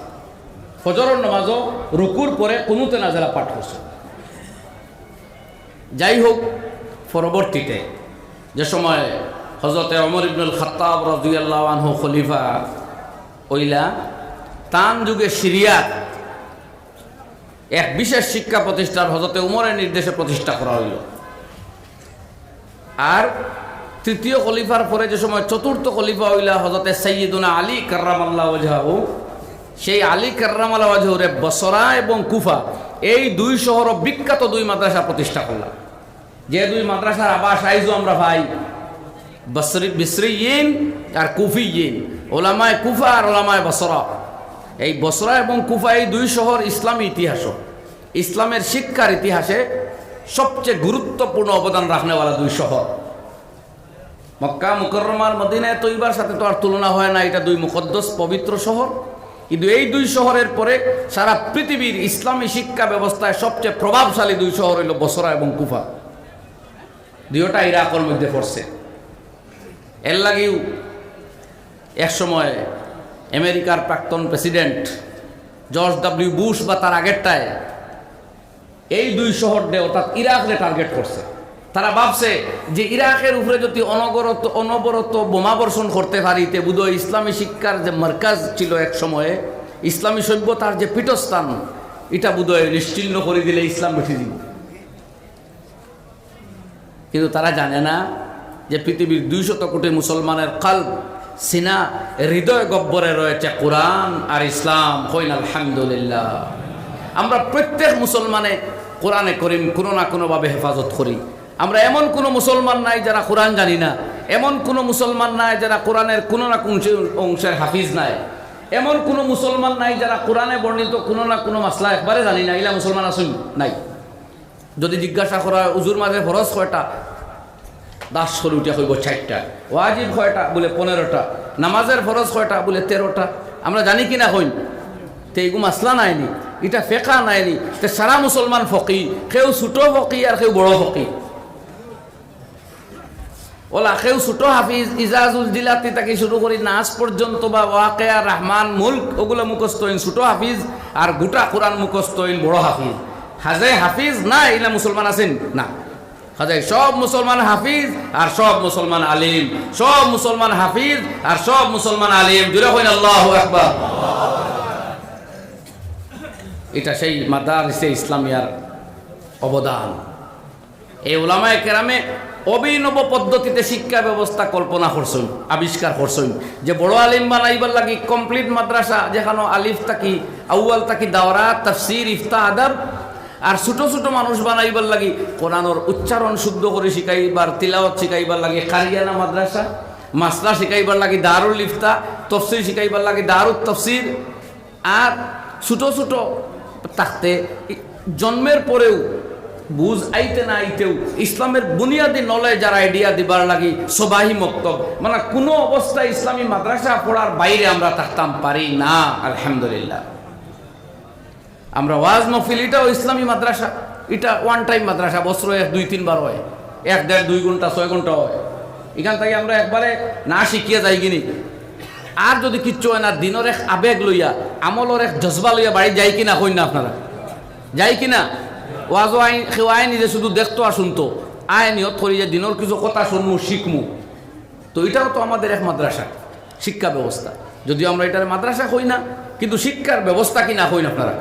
ফজরের নামাজও রুকুর পরে কুনুতে নাজেলা পাঠ করছেন। যাই হোক, পরবর্তীতে যে সময় হযরতে ওমর ইবনুল খাত্তাব রাদিয়াল্লাহু আনহু খলিফা ওইলা, তান যুগে সিরিয়ার এক বিশেষ শিক্ষা প্রতিষ্ঠান হযরতে উমরের নির্দেশে প্রতিষ্ঠা করা হইল। আর তৃতীয় খলিফার পরে যে সময় চতুর্থ খলিফা হইলা হযরতে সাইয়্যিদুনা আলী কাররামাল্লাহু ওয়াজহাহু, সেই আলী কাররামাল্লাহু ওয়াজহুরে বসরা এবং কুফা এই দুই শহর বিখ্যাত দুই মাদ্রাসা প্রতিষ্ঠা করলাম। যে দুই মাদ্রাসার আবাস আইজও আমরা ভাই, বিসরিয়িন আর কুফিয়িন, ওলামায়ে কুফা আর ওলামায়ে বসরা। এই বসরা এবং কুফা এই দুই শহর ইসলামী ইতিহাস, ইসলামের শিক্ষার ইতিহাসে সবচেয়ে গুরুত্বপূর্ণ অবদান রাখনেওয়ালা দুই শহর। মক্কা মুকাররমার মদিনায়ে তৈবার সাথে তো আর তুলনা হয় না, এটা দুই মুকদ্দস পবিত্র শহর। কিন্তু এই দুই শহরের পরে সারা পৃথিবীর ইসলামী শিক্ষা ব্যবস্থায় সবচেয়ে প্রভাবশালী দুই শহর হইল বসরা এবং কুফা। দুইটা ইরাকের মধ্যে পড়ছে। এর লাগেও এক সময় আমেরিকার প্রাক্তন প্রেসিডেন্ট জর্জ ডব্লিউ বুশ বা তার আগেরটায় এই দুই শহরকে অর্থাৎ ইরাককে টার্গেট করছে। তারা ভাবছে যে ইরাকের উপরে যদি অনবরত বোমা বর্ষণ করতে পারিতে বোধহয় ইসলামী শিক্ষার যে মার্কাজ ছিল এক সময়ে, ইসলামী সভ্যতার যে পীঠস্থান, এটা বোধহয় নিশ্চিহ্ন করে দিলে ইসলাম বেঁচে দিব। কিন্তু তারা জানে না যে পৃথিবীর 200 কোটি মুসলমানের কলব, সিনা, হৃদয় গব্বরে রয়েছে কোরআন আর ইসলাম। কইন আলহামদুলিল্লাহ। আমরা প্রত্যেক মুসলমানে কোরআনে করিম কোনো না কোনোভাবে হেফাজত করি। আমরা এমন কোনো মুসলমান নাই যারা কোরআন জানি না, এমন কোনো মুসলমান নাই যারা কোরআনের কোনো না কোন অংশের হাফিজ নাই, এমন কোনো মুসলমান নাই যারা কোরআনে বর্ণিত কোনো না কোনো মাসলা একবারে জানি না। ইলা মুসলমান আসুন নাই। যদি জিজ্ঞাসা করা হয় উজুর মাঝে ফরজ কয়টা, 10 করে উঠে কইব 4টা, ওয়াজিব কয়টা বলে 15টা, নামাজের ফরজ কয়টা বলে 13টা। আমরা জানি কিনা কইন তো এইগুলো মাসলা নাইনি, এটা ফেকা নাইনি। তো সারা মুসলমান ফকি, কেউ ছোট ফকি আর কেউ বড় ফকি। ওলা কেউ ছোট হাফিজ, ইজাজুল জিলাতি থেকে শুরু করি নাস পর্যন্ত বা ওয়াকিয়া, রহমান, মুলক ওগুলো মুখস্থ হইন ছোট হাফিজ, আর গোটা কোরআন মুখস্থ হইন বড় হাফিজ। হাজে হাফিজ না এলা মুসলমান আছেন না। হাজে সব মুসলমান হাফিজ আর সব মুসলমান আলিম, সব মুসলমান হাফিজ আর সব মুসলমান আলিম। জুড়ে হইন আল্লাহু আকবার। এটা সেই মাদারিসে ইসলামিয়ার অবদান। এই উলামায়ে কেরামে অভিনব পদ্ধতিতে শিক্ষা ব্যবস্থা কল্পনা করছেন, আবিষ্কার করছেন। যে বড় আলিম বানাইবার লাগি কমপ্লিট মাদ্রাসা, যেখানে আলিফ থাকি আউয়াল থাকি দাওরাত, তাফসির, ইফতা, আদাব। আর ছোট ছোট মানুষ বানাইবার লাগি কোরআনের উচ্চারণ শুদ্ধ করে শিখাইবার, তিলাওয়াত শিখাইবার লাগে কারিয়ানা মাদ্রাসা, মাসলা শিখাইবার লাগি দারুল ইফতা, তফসির শিখাইবার লাগে দারুত তফসির। আর ছোট ছোট থাকতে জন্মের পরেও বুঝ আইতে না আইতেও ইসলামের বুনিয়াদী নলেজ যারা আইডিয়া দিবার লাগি সবাহি মক্তব মানে কোনো অবস্থায় ইসলামী মাদ্রাসা পড়ার বাইরে আমরা থাকতাম পারি না। আলহামদুলিল্লাহ আমরা ওয়াজ মহফিল এটাও ইসলামী মাদ্রাসা, এটা ওয়ান টাইম মাদ্রাসা, বছরে 1-2-3 বার হয়, 1-1.5-2 ঘন্টা 6 ঘন্টা হয়। এখান থেকে আমরা একবারে না শিখিয়ে যাই কিনি, আর যদি কিচ্ছু হয় না দিনের এক আবেগ লইয়া আমলের এক জজবা লইয়া বাড়ি যাই কিনা কই না আপনারা, যাই কিনা? ওয়াজও কেউ আয় নিজে শুধু দেখতো আর শুনতো, আয় নিয়ত করি যে দিনের কিছু কথা শুনমু শিখমু। তো এটাও তো আমাদের এক মাদ্রাসা, শিক্ষা ব্যবস্থা। যদিও আমরা এটার মাদ্রাসা কই না, কিন্তু শিক্ষার ব্যবস্থা কিনা কই না আপনারা।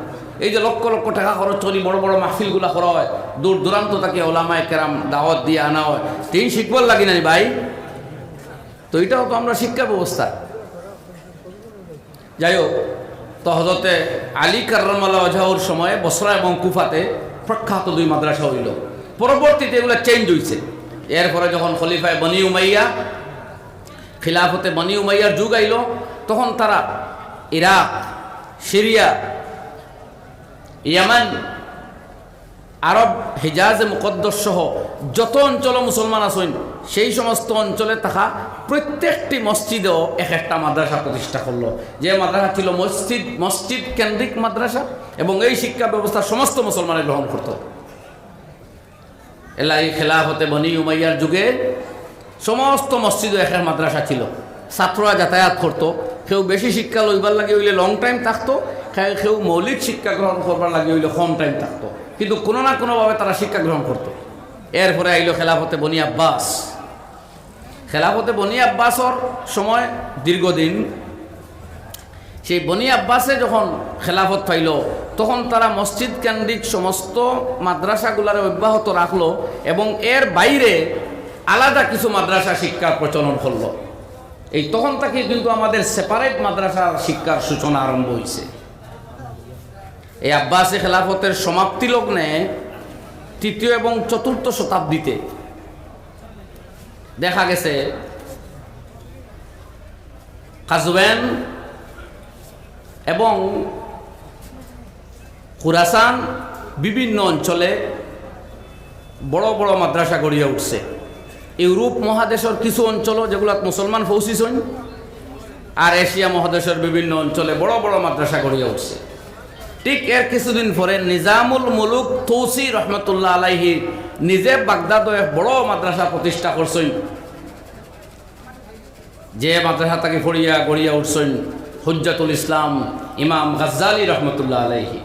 এই যে লক্ষ লক্ষ টাকা খরচ করি বড় বড় মাহফিলগুলা করা হয়, দূর দূরান্ত তাকে ওলামায়ে কেরাম দাওয়াত দিয়ে আনা হয়, তিন শিখবার লাগি নাই ভাই। তো এটাও তো আমরা শিক্ষা ব্যবস্থা। যাই হোক, তো হযরতে আলী কাররামাল্লাহু ওয়াজহাহুর সময়ে বসরা এবং কুফাতে প্রখ্যাত 2 মাদ্রাসা হইল। পরবর্তীতে এগুলো চেঞ্জ হয়েছে। এরপরে যখন খলিফায় বনি উমাইয়া, খিলাফতে বনি উমাইয়ার যুগ আইল, তখন তারা ইরাক, সিরিয়া, ইয়ামান, আরব, হিজাজে মুকদ্দস সহ যত অঞ্চল মুসলমান আছেন সেই সমস্ত অঞ্চলে থাকা প্রত্যেকটি মসজিদেও এক একটা মাদ্রাসা প্রতিষ্ঠা করলো। যে মাদ্রাসা ছিল মসজিদ কেন্দ্রিক মাদ্রাসা, এবং এই শিক্ষা ব্যবস্থা সমস্ত মুসলমানে গ্রহণ করত। এলাই খেলাফতে বনি উমাইয়ার যুগে সমস্ত মসজিদে এক মাদ্রাসা ছিল, ছাত্ররা যাতায়াত করতো। কেউ বেশি শিক্ষা লইবার লাগে হইলে লং টাইম থাকতো, কেউ মৌলিক শিক্ষা গ্রহণ করবার লাগে হইলে কম টাইম থাকতো, কিন্তু কোনো না কোনোভাবে তারা শিক্ষা গ্রহণ করতো। এরপরে আইল খেলাফতে বনি আব্বাস। খেলাফতে বনি আব্বাসর সময় দীর্ঘদিন, সেই বনি আব্বাসে যখন খেলাফত পাইল তখন তারা মসজিদ কেন্দ্রিক সমস্ত মাদ্রাসাগুলার অব্যাহত রাখলো, এবং এর বাইরে আলাদা কিছু মাদ্রাসা শিক্ষার প্রচলন করলো। এই তখন থেকে কিন্তু আমাদের সেপারেট মাদ্রাসার শিক্ষার সূচনা আরম্ভ হয়েছে। এই আব্বাসী খেলাফতের সমাপ্তি লগ্নে 3য় এবং 4র্থ শতাব্দীতে দেখা গেছে কাজওয়ান এবং খুরাসান বিভিন্ন অঞ্চলে বড় বড় মাদ্রাসা গড়িয়ে উঠছে। ইউরোপ মহাদেশের কিছু অঞ্চল যেগুলোত মুসলমান পৌঁছিছেন, আর এশিয়া মহাদেশের বিভিন্ন অঞ্চলে বড় বড় মাদ্রাসা গড়িয়ে উঠছে। ঠিক এর কিছুদিন পরে নিজামুল মুলুক তৌসি রহমতুল্লাহ আলাইহি নিজে বাগদাদে এক বড় মাদ্রাসা প্রতিষ্ঠা করছেন। যে মাদ্রাসা তাকে গড়িয়া উঠছেন হুজ্জাতুল ইসলাম ইমাম গাজ্জালি রহমতুল্লাহ আলাইহি।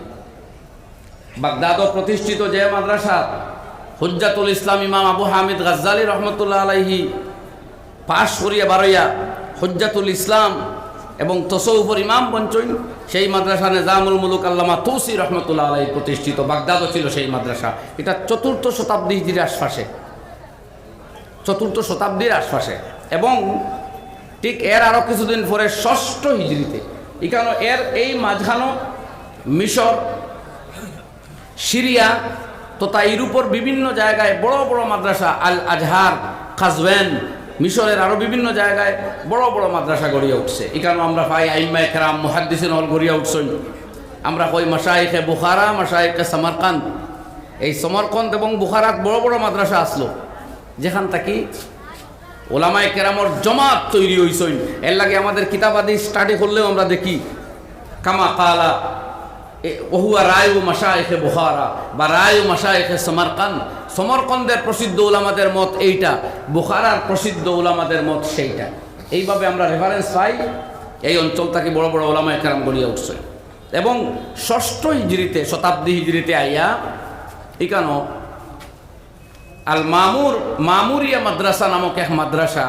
বাগদাদও প্রতিষ্ঠিত যে মাদ্রাসা, হুজ্জাতুল ইসলাম ইমাম আবু হামিদ গাজ্জালি রহমতুল্লাহ আলাইহি পাশ করিয়া বারইয়া হুজ্জাতুল ইসলাম এবং তসৌফর ইমাম বঞ্চন, সেই মাদ্রাসা নিজামুল মুলুক আল্লামা তৌসি রহমতুল্লাহ আলাইহি প্রতিষ্ঠিত। বাগদাদও ছিল সেই মাদ্রাসা। এটা 4র্থ শতাব্দী হিজরির আশপাশে, 4র্থ শতাব্দীর আশপাশে। এবং ঠিক এর আরও কিছুদিন পরে 6ষ্ঠ হিজরিতে, এখানে এর এই মাঝখানো মিশর, সিরিয়া তথা ইউরোপের বিভিন্ন জায়গায় বড় বড় মাদ্রাসা, আল আজহার, কাজওয়ান, মিশরের আরও বিভিন্ন জায়গায় বড় বড় মাদ্রাসা গড়িয়ে উঠছে। এখানে আমরা পাই আইম্মায়ে কেরাম মুহাদ্দিসিন হল গড়িয়া উঠছেন। আমরা কই মাশায়েখে বুখারা, মাশায়েখে সামারকান্দ। এই সমরকন্দ এবং বুখারাত বড় বড় মাদ্রাসা আসলো, যেখান থেকে ওলামায়ে কেরামর জমাত তৈরি হইছেন। এর লাগে আমাদের কিতাবাদি স্টাডি করলেও আমরা দেখি কামা কালা ওহুয়া রায়ু মাশায়েখে বুখারা বা রায়ু মাশায়েখে সামারকান্দ। সমরকন্দের প্রসিদ্ধ উলামাদের মত এইটা, বুখারার প্রসিদ্ধ উলামাদের মত সেইটা। এইভাবে আমরা রেফারেন্স পাই। এই অঞ্চল থেকে বড় বড় ওলামায়ে কেরাম গড়িয়ে উঠছে। এবং 6ষ্ঠ হিজরিতে, শতাব্দী হিজরিতে আইয়া এখানো আল মামুরিয়া মাদ্রাসা নামক এক মাদ্রাসা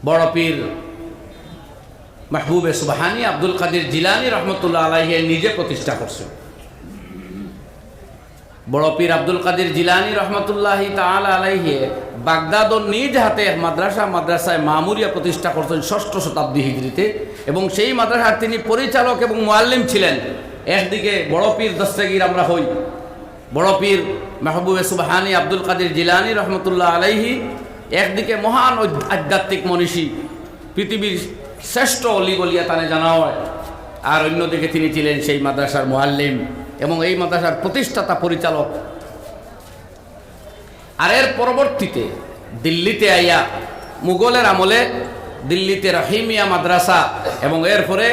বড় পীর মাহবুবে সুবহানি আব্দুল কাদের জিলানী রহমতুল্লাহ আলাইহি নিজে প্রতিষ্ঠা করছেন। বড় পীর আব্দুল কাদের জিলানী রহমতুল্লাহি তাআলা আলাইহি বাগদাদর নিজ হাতে মাদ্রাসায় মামুরিয়া প্রতিষ্ঠা করছেন 6ষ্ঠ শতাব্দী হিজরিতে। এবং সেই মাদ্রাসার তিনি পরিচালক এবং মুআল্লিম ছিলেন। একদিকে বড় পীর দস্তগীর আমরা হই, বড় পীর মাহবুবে সুবহানি আব্দুল কাদের জিলানী রহমতুল্লাহ আলাইহি, একদিকে মহান আধ্যাত্মিক মনীষী, পৃথিবীর শ্রেষ্ঠ অলি বলিয়া তানে জানা হয়, আর অন্যদিকে তিনি ছিলেন সেই মাদ্রাসার মুআল্লিম এবং এই মাদ্রাসার প্রতিষ্ঠাতা পরিচালক। আর এর পরবর্তীতে দিল্লিতে আইয়া মুঘলের আমলে দিল্লিতে রহিমিয়া মাদ্রাসা এবং এরপরে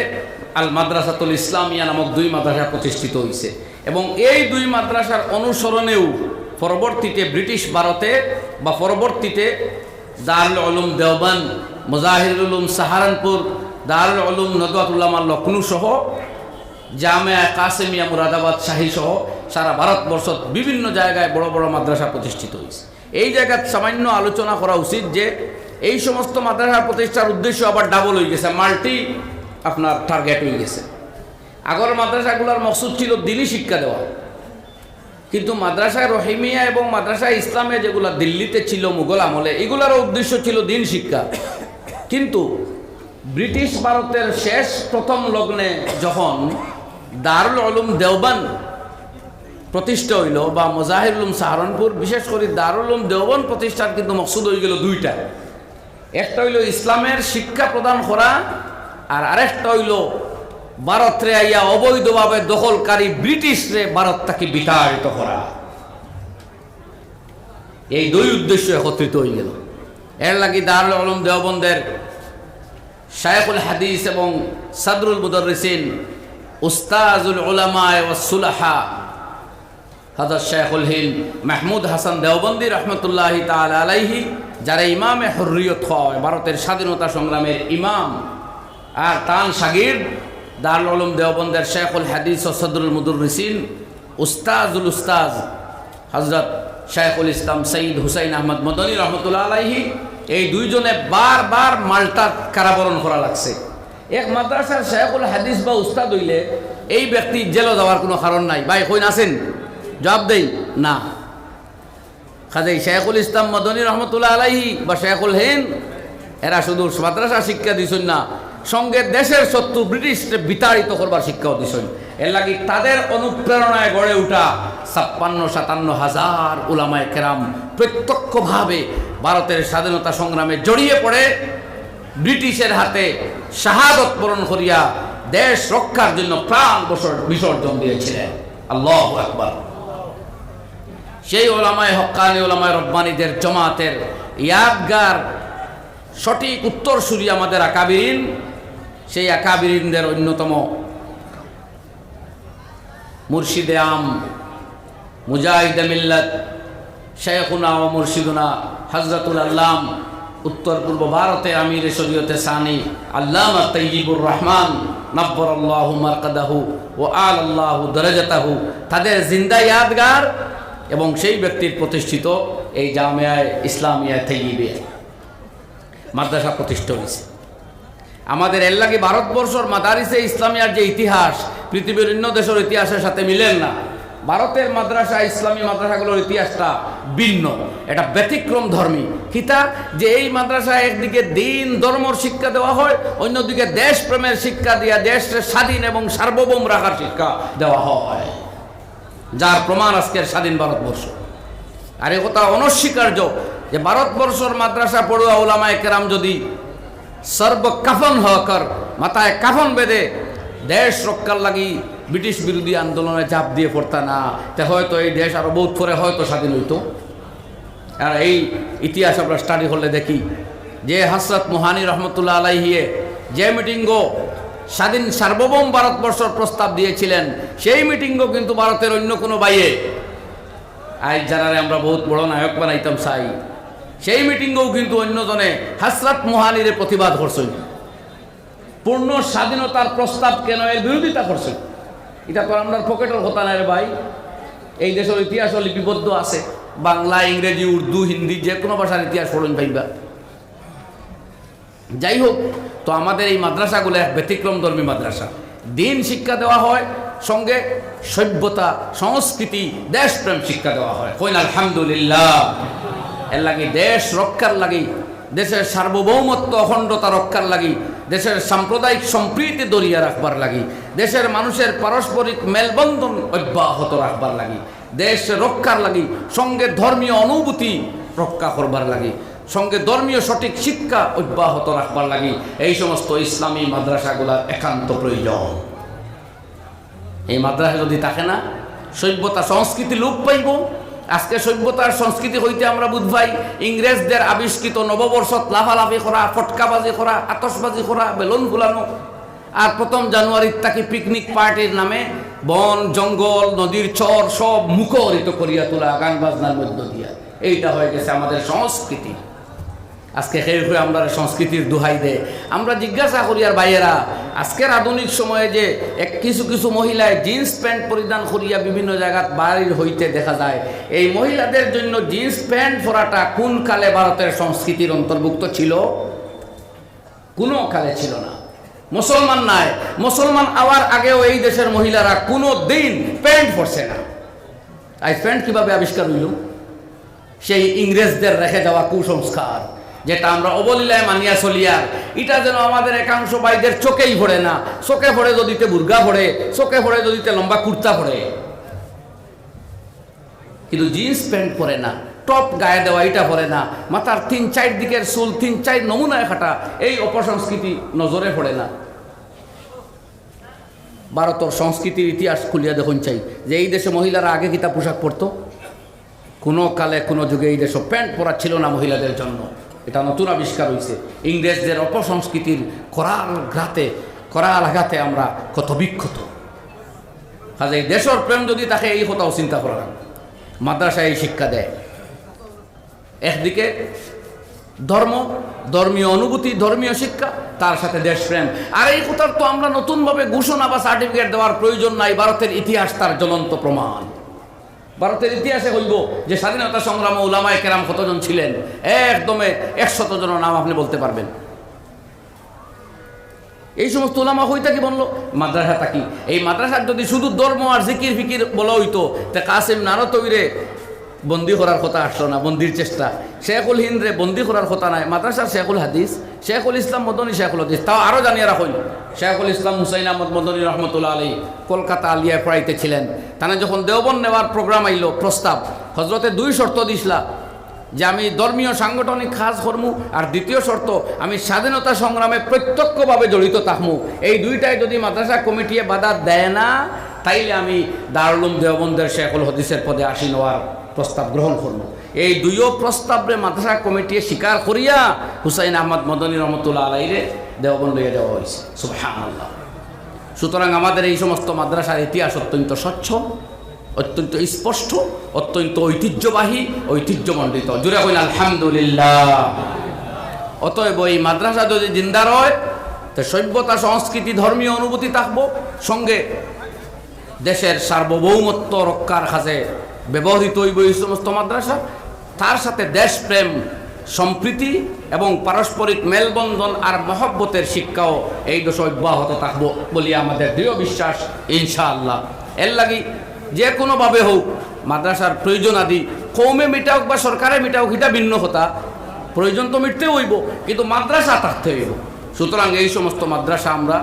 আল মাদ্রাসাতুল ইসলামিয়া নামক দুই মাদ্রাসা প্রতিষ্ঠিত হয়েছে। এবং এই দুই মাদ্রাসার অনুসরণেও পরবর্তীতে ব্রিটিশ ভারতে বা পরবর্তীতে দারুল উলুম দেওবন্দ, মুজাহিরুল উলুম সাহারানপুর, দারুল উলুম নদওয়াতুল উলামা লখনউ সহ জামিয়া কাসেমিয়া মুরাদাবাদ শাহী সহ সারা ভারতবর্ষ বিভিন্ন জায়গায় বড় বড় মাদ্রাসা প্রতিষ্ঠিত হয়েছে। এই জায়গায় সামান্য আলোচনা করা উচিত যে এই সমস্ত মাদ্রাসা প্রতিষ্ঠার উদ্দেশ্য আবার ডাবল হয়ে গেছে, মাল্টি আপনার টার্গেট হয়ে গেছে। আগর মাদ্রাসাগুলোর মকসুদ ছিল দিনই শিক্ষা দেওয়া, কিন্তু মাদ্রাসা রহিমিয়া এবং মাদ্রাসা ইসলামে যেগুলো দিল্লিতে ছিল মুঘল আমলে, এগুলোরও উদ্দেশ্য ছিল দিন শিক্ষা। কিন্তু ব্রিটিশ ভারতের শেষ প্রথম লগ্নে যখন দারুল উলুম দেওবন্দ প্রতিষ্ঠা হইল বা মুজাহিরুল উলুম সাহারানপুর, বিশেষ করে দারুল উলুম দেওবন্দ প্রতিষ্ঠার কিন্তু মকসুদ হয়ে গেল দুইটা। একটা হইল ইসলামের শিক্ষা প্রদান করা, আর আরেকটা হইল ভারতরে আইয়া অবৈধভাবে দখলকারী ব্রিটিশরে ভারত তাকে বিতাড়িত করা। এই দুই উদ্দেশ্য একত্রিত হয়ে গেল। এর লাগি দারুল উলুম দেওবন্দের শায়খুল হাদিস এবং সাদরুল মুদাররিসিন উস্তাজুল উলামা ওয়াস সুলাহা হযরত শায়খুল হিন্দ মাহমুদ হাসান দেওবন্দি রহমতুল্লাহি তাআলা আলাইহি, যারা ইমামে হুররিয়ত হয়, ভারতের স্বাধীনতা সংগ্রামের ইমাম, আর তান শাগির্দ দারুল উলুম দেওবন্দের শায়খুল হাদিস ও সাদরুল মুদাররিসিন উস্তাজুল উস্তাজ হযরত শায়খুল ইসলাম সৈয়দ হুসাইন আহমদ মদনী রহমতুল্লাহ আলাইহি, এই দুইজনে বারবার মাল্টার কারাবরণ করা লাগছে। এক মাদ্রাসার শায়খুল হাদিস বা উস্তাদ হইলে এই ব্যক্তি জেলে যাওয়ার কোনো কারণ নাই। ভাই কই আছেন? জবাব দেই না। কাজেই শায়খুল ইসলাম মদনী রহমতুল্লাহ আলাইহি বা শায়খুল হিন্দ এরা শুধু মাদ্রাসা শিক্ষা দিছেন না, সঙ্গে দেশের শত্রু ব্রিটিশকে বিতাড়িত করবার শিক্ষাও দিছেন। এর লাগি তাদের অনুপ্রেরণায় গড়ে ওঠা ৫৬-৫৭ হাজার উলামায়ে কেরাম প্রত্যক্ষভাবে ভারতের স্বাধীনতা সংগ্রামে জড়িয়ে পড়ে ব্রিটিশের হাতে শাহাদত বরণ করিয়া দেশ রক্ষার জন্য প্রাণ বিসর্জন দিয়েছিলেন। আল্লাহু আকবার। সেই ওলামায়ে হক্কানি, ওলামায়ে রব্বানীদের জমাতের ইয়াদগার সঠিক উত্তরসূরি আমাদের আকাবিরিন, সেই আকাবিরিনদের অন্যতম মুর্শিদে আম মুজাহিদে মিল্লাত শায়খুনা ও মুর্শিদুনা হযরতুল আল্লাম উত্তর পূর্ব ভারতে আমির শরীয়তে সানি আল্লামা তাইয়িবুর রহমান নব্বরাল্লাহু মারকাদাহু ওয়া আলাল্লাহু দারাজাতাহু, তাদের জিন্দা ইয়াদগার এবং সেই ব্যক্তির প্রতিষ্ঠিত এই জামিয়ায়ে ইসলামিয়া তাইয়িবিয়া মাদ্রাসা প্রতিষ্ঠা হয়েছে। আমাদের এর লাগি ভারতবর্ষর মাদারিসে ইসলামিয়ার যে ইতিহাস পৃথিবীর অন্য দেশের ইতিহাসের সাথে মিলেন না। ভারতের মাদ্রাসা ইসলামী মাদ্রাসাগুলোর ইতিহাসটা ভিন্ন, এটা ব্যতিক্রম ধর্মী। কিতা যে এই মাদ্রাসা একদিকে দিন ধর্মর শিক্ষা দেওয়া হয়, অন্যদিকে দেশপ্রেমের শিক্ষা দিয়া দেশের স্বাধীন এবং সার্বভৌম রাখার শিক্ষা দেওয়া হয়, যার প্রমাণ আজকের স্বাধীন ভারতবর্ষ। আর এ কথা অনস্বীকার্য যে ভারতবর্ষর মাদ্রাসা পড়ুয়া উলামায়ে কেরাম যদি সর্ব কাফন হকর মাথায় কাফন বেঁধে দেশ রক্ষার লাগি ব্রিটিশ বিরোধী আন্দোলনে চাপ দিয়ে পড়তা না, তে হয়তো এই দেশ আরো বহুত পরে হয়তো স্বাধীন হইতো। আর এই ইতিহাস আমরা স্টাডি করলে দেখি যে হযরত মুহানি রহমতুল্লাহ আলাইহিয়ে যে মিটিংও স্বাধীন সার্বভৌম ভারতবর্ষের প্রস্তাব দিয়েছিলেন, সেই মিটিংও কিন্তু ভারতের অন্য কোনো বাইয়ে আজ যারা আমরা বহুত বড় নায়ক বানাইতাম চাই, সেই মিটিংও কিন্তু অন্যজনে হযরত মুহানির প্রতিবাদ করছেন, পূর্ণ স্বাধীনতার প্রস্তাব কেন এর বিরোধিতা করছেন। এটা তো আমরা পকেটের কথা না রে ভাই, এই দেশের ইতিহাস লিপিবদ্ধ আছে, বাংলা, ইংরেজি, উর্দু, হিন্দি, যে কোনো ভাষার ইতিহাস পড়ুন ভাইবা। যাই হোক, তো আমাদের এই মাদ্রাসাগুলো এক ব্যতিক্রম ধর্মী মাদ্রাসা, দিন শিক্ষা দেওয়া হয়, সঙ্গে সভ্যতা, সংস্কৃতি, দেশপ্রেম শিক্ষা দেওয়া হয়। কইন আলহামদুলিল্লাহ। এর লাগি দেশ রক্ষার লাগি, দেশের সার্বভৌমত্ব অখণ্ডতা রক্ষার লাগি, দেশের সাম্প্রদায়িক সম্প্রীতি দরিয়া রাখবার লাগি, দেশের মানুষের পারস্পরিক মেলবন্ধন অব্যাহত রাখবার লাগি, দেশ রক্ষার লাগি, সঙ্গে ধর্মীয় অনুভূতি রক্ষা করবার লাগি, সঙ্গে ধর্মীয় সঠিক শিক্ষা অব্যাহত রাখবার লাগি এই সমস্ত ইসলামী মাদ্রাসাগুলার একান্ত প্রয়োজন। এই মাদ্রাসা যদি থাকে না, সভ্যতা সংস্কৃতি লোপ পাইব। আজকে সভ্যতার সংস্কৃতি হইতে আমরা বুঝবাই ইংরেজদের আবিষ্কৃত নববর্ষত লাফালাফি করা, ফটকাবাজি করা, আতশবাজি করা, বেলুন ফুলানো, আর 1 জানুয়ারির তাকে পিকনিক পার্টির নামে বন জঙ্গল নদীর চর সব মুখরিত করিয়া তোলা গান বাজনার মধ্য দিয়া। এইটা হয়ে গেছে আমাদের সংস্কৃতি। আজকে খেয়ে হয়ে আমরা সংস্কৃতির দোহাই দেয়। আমরা জিজ্ঞাসা করি আর ভাইয়েরা, আজকের আধুনিক সময়ে যে কিছু কিছু মহিলায় জিন্স প্যান্ট পরিধান করিয়া বিভিন্ন জায়গাত বাড়ির হইতে দেখা যায়, এই মহিলাদের জন্য জিন্স প্যান্ট পরাটা কোন কালে ভারতের সংস্কৃতির অন্তর্ভুক্ত ছিল? কোনো কালে ছিল না। মুসলমান নাই, মুসলমান আওয়ার আগেও এই দেশের মহিলারা কোনো দিন প্যান্ট পরছে না। আজ প্যান্ট কিভাবে আবিষ্কার হইল? সেই ইংরেজদের রেখে যাওয়া কুসংস্কার, যেটা আমরা অবলীলায় মানিয়া চলিয়ার, এটা যেন আমাদের একাংশ ভাইদের চোখেই পড়ে না। চোখে পড়ে যদিতে বুর্গা পড়ে, চোখে পড়ে যদিতে লম্বা কুর্তা পড়ে, কিন্তু জিন্স প্যান্ট পরে না, টপ গায়ে দেওয়া এটা পরে না, মাথার 3-4 দিকের চুল 3-4 নমুনায় কাটা, এই অপসংস্কৃতি নজরে পড়ে না। ভারতের সংস্কৃতির ইতিহাস খুলিয়া দেখুন চাই যে এই দেশে মহিলারা আগে কিতা পোশাক পরতো? কোনো কালে কোনো যুগে এই দেশে প্যান্ট পরা ছিল না মহিলাদের জন্য। এটা নতুন আবিষ্কার হয়েছে। ইংরেজদের অপসংস্কৃতির করাল আঘাতে আমরা কত বিক্ষত। কাজে এই দেশের প্রেম যদি তাকে এই কথাও চিন্তা করা, মাদ্রাসায় এই শিক্ষা দেয়। একদিকে ধর্ম, ধর্মীয় অনুভূতি, ধর্মীয় শিক্ষা, তার সাথে দেশপ্রেম। আর এই কথার তো আমরা নতুনভাবে ঘোষণা বা সার্টিফিকেট দেওয়ার প্রয়োজন নাই। ভারতের ইতিহাস তার জ্বলন্ত প্রমাণ। ভারতের ইতিহাসে হইব যে স্বাধীনতা সংগ্রাম উলামায়ে কেরাম কতজন ছিলেন, একদমে 100 জনের নাম আপনি বলতে পারবেন। এই সমস্ত উলামা হইতা কি বললো? মাদ্রাসা থাকি। এই মাদ্রাসার যদি শুধু ধর্ম আর জিকির ফিকির বলা হইতো, তা কাসিম নানতবিরে বন্দি করার কথা আসলো না, বন্দির চেষ্টা। শেখুল হিন্দ্রে বন্দি করার কথা নাই। মাদ্রাসার শেখুল হাদিস, শেখুল ইসলাম মদনী, শেখুল হাদিস, তাও আরও জানিয়ে রাখুন। শেখুল ইসলাম হুসাইন আহমদ মদনী রহমতুল্লাহ আলী কলকাতা আলিয়ায় পড়াইতে ছিলেন। তারা যখন দেওবন নেওয়ার প্রোগ্রাম আইল, প্রস্তাব, হজরতে 2 শর্ত দিসলা যে আমি ধর্মীয় সাংগঠনিক কাজ করমু, আর দ্বিতীয় শর্ত আমি স্বাধীনতা সংগ্রামে প্রত্যক্ষভাবে জড়িত থাকমু। এই দুইটাই যদি মাদ্রাসা কমিটি বাধা দেয় না, তাইলে আমি দারুল উলুম দেওবন্দের শেখুল হাদিসের পদে আসি নেওয়ার প্রস্তাব গ্রহণ করব। এই 2 প্রস্তাবে মাদ্রাসা কমিটি স্বীকার করিয়া হুসাইন আহমদ মদনী রহমতুল্লাহ আলাইরে দেওবন্দ লইয়া দেওয়া হয়েছে। সুবহানাল্লাহ। সুতরাং আমাদের এই সমস্ত মাদ্রাসার ইতিহাস অত্যন্ত স্বচ্ছ, অত্যন্ত স্পষ্ট, অত্যন্ত ঐতিহ্যবাহী, ঐতিহ্যমণ্ডিত। জুড়ে হইল আলহামদুলিল্লাহ। অতএব এই মাদ্রাসা যদি জিন্দা রয়, তো সভ্যতা, সংস্কৃতি, ধর্মীয় অনুভূতি থাকবো, সঙ্গে দেশের সার্বভৌমত্ব রক্ষার কাজে ব্যবহৃত হইব এই সমস্ত মাদ্রাসা। তার সাথে দেশপ্রেম, সম্প্রীতি এবং পারস্পরিক মেলবন্ধন আর মহব্বতের শিক্ষাও এই দেশে অব্যাহত থাকবো বলি আমাদের দৃঢ় বিশ্বাস, ইনশাআল্লাহ। এর লাগি যে কোনোভাবে হোক মাদ্রাসার প্রয়োজন আদি কৌমে মিটাওক বা সরকারে মিটাওক, এটা ভিন্ন কথা। প্রয়োজন তো মিটতে হইব, কিন্তু মাদ্রাসা থাকতে হইব। সুতরাং এই সমস্ত মাদ্রাসা আমরা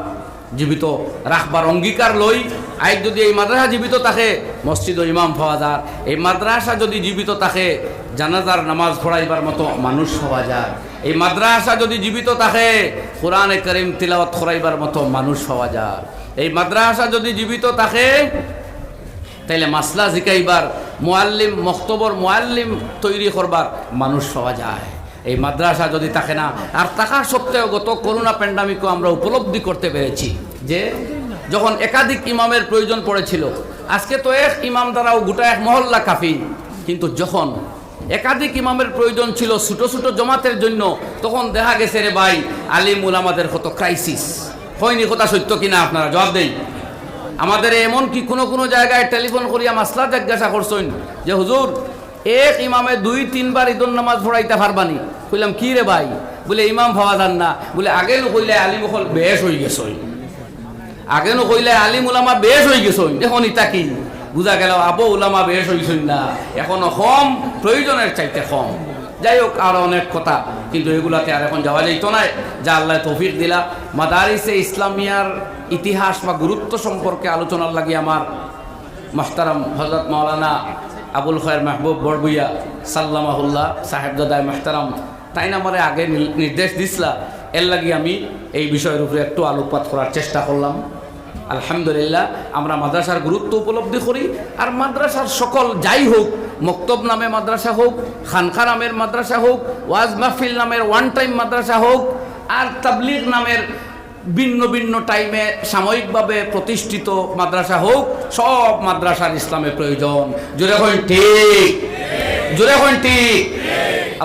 জীবিত রাখবার অঙ্গীকার লই। আজ যদি এই মাদ্রাসা জীবিত থাকে, মসজিদ ও ইমাম পাওয়া যায়। এই মাদ্রাসা যদি জীবিত থাকে, জানাজার নামাজ পড়াইবার মতো মানুষ পাওয়া যায়। এই মাদ্রাসা যদি জীবিত থাকে, কোরআনে কারীম তিলাওয়াত করাইবার মতো মানুষ পাওয়া যায়। এই মাদ্রাসা যদি জীবিত থাকে, তাইলে মাসলা জিকাইবার মুআল্লিম, মক্তবর মুআল্লিম তৈরি করবার মানুষ পাওয়া যায়। এই মাদ্রাসা যদি থাকে না, আর থাকার সত্ত্বেও গত করোনা প্যান্ডামিকও আমরা উপলব্ধি করতে পেরেছি যে যখন একাধিক ইমামের প্রয়োজন পড়েছিল, আজকে তো এক ইমাম দ্বারাও গোটা এক মহল্লা কাফি, কিন্তু যখন একাধিক ইমামের প্রয়োজন ছিল ছোটো ছোটো জমাতের জন্য, তখন দেখা গেছে রে ভাই, আলিম উলামাদের কত ক্রাইসিস। হয়নি? কথা সত্য কিনা আপনারা জবাব দেই। আমাদের এমন কি কোনো কোনো জায়গায় টেলিফোন করিয়া মাসলা জিজ্ঞাসা করছেন যে হুজুর, এক ইমামে 2-3 বার ঈদুন নামাজ পড়াইতে পারবানি? কইলাম কি রে ভাই? বলে ইমাম ভাবা যান না। বলে আগে নকইলে আলিম হল বেশ হয়ে গেছ, আগে নকইলে আলিম উলামা বেশ হয়ে গেছ, এখন ইতা কি বুঝা গেল আবু উলামা বেশ হইছেন না, এখনো কম, প্রয়োজনের চাইতে কম। যাই হোক, আরো অনেক কথা, কিন্তু এগুলাতে আর এখন যাওয়া যাইত না। যা আল্লাহ তৌফিক দিলা, মাদারিসে ইসলামিয়ার ইতিহাস বা গুরুত্ব সম্পর্কে আলোচনার লাগি আমার মাহতারাম হযরত মাওলানা আবুল খয়ের মাহবুব বড়বুইয়া সাল্লামাহুল্লাহ সাহেবজাদায় মাহতারাম তাই না আমারে আগে নির্দেশ দিসলা। এর লাগি আমি এই বিষয়ের উপরে একটু আলোকপাত করার চেষ্টা করলাম। আলহামদুলিল্লাহ আমরা মাদ্রাসার গুরুত্ব উপলব্ধি করি। আর মাদ্রাসার সকল যাই হোক, মক্তব নামে মাদ্রাসা হোক, খানকা নামের মাদ্রাসা হোক, ওয়াজ মাহফিল নামের ওয়ান টাইম মাদ্রাসা হোক, আর তাবলিগ নামের ভিন্ন ভিন্ন টাইমে সাময়িকভাবে প্রতিষ্ঠিত মাদ্রাসা হোক, সব মাদ্রাসার ইসলামের প্রয়োজন। জোরে হন ঠিক, জোরে হন ঠিক।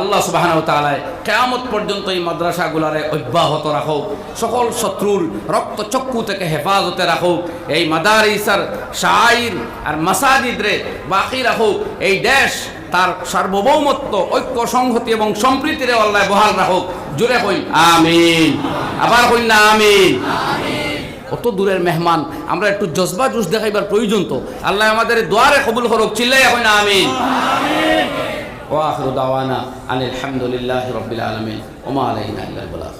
আল্লাহ সুবহানাহু ওয়া তাআলা কিয়ামত পর্যন্ত এই মাদ্রাসাগুলারে অব্যাহত রাখুক, সকল শত্রুর রক্তচক্ষু থেকে হেফাজতে রাখুক, এই মাদারিসের শাইর আর মাসাজিদরে বাকি রাখুক, এই দেশ তার সার্বভৌমত্ব, ঐক্য, সংহতি এবং সম্প্রীতিরে আল্লাহ বহাল রাখুক। জোরে কই আমিন, আবার কই না আমিন। অত দূরের মেহমান, আমরা একটু জজবা জুস দেখাইবার প্রয়োজন। তো আল্লাহ আমাদের দোয়ারে কবুল করুক, চিল্লাই কই না আমিন। ওয়া আখিরু দাওয়ানা আনিল হামদুলিল্লাহি রাব্বিল আলামিন ওয়া মা আলাইনা ইল্লাল বালাগ।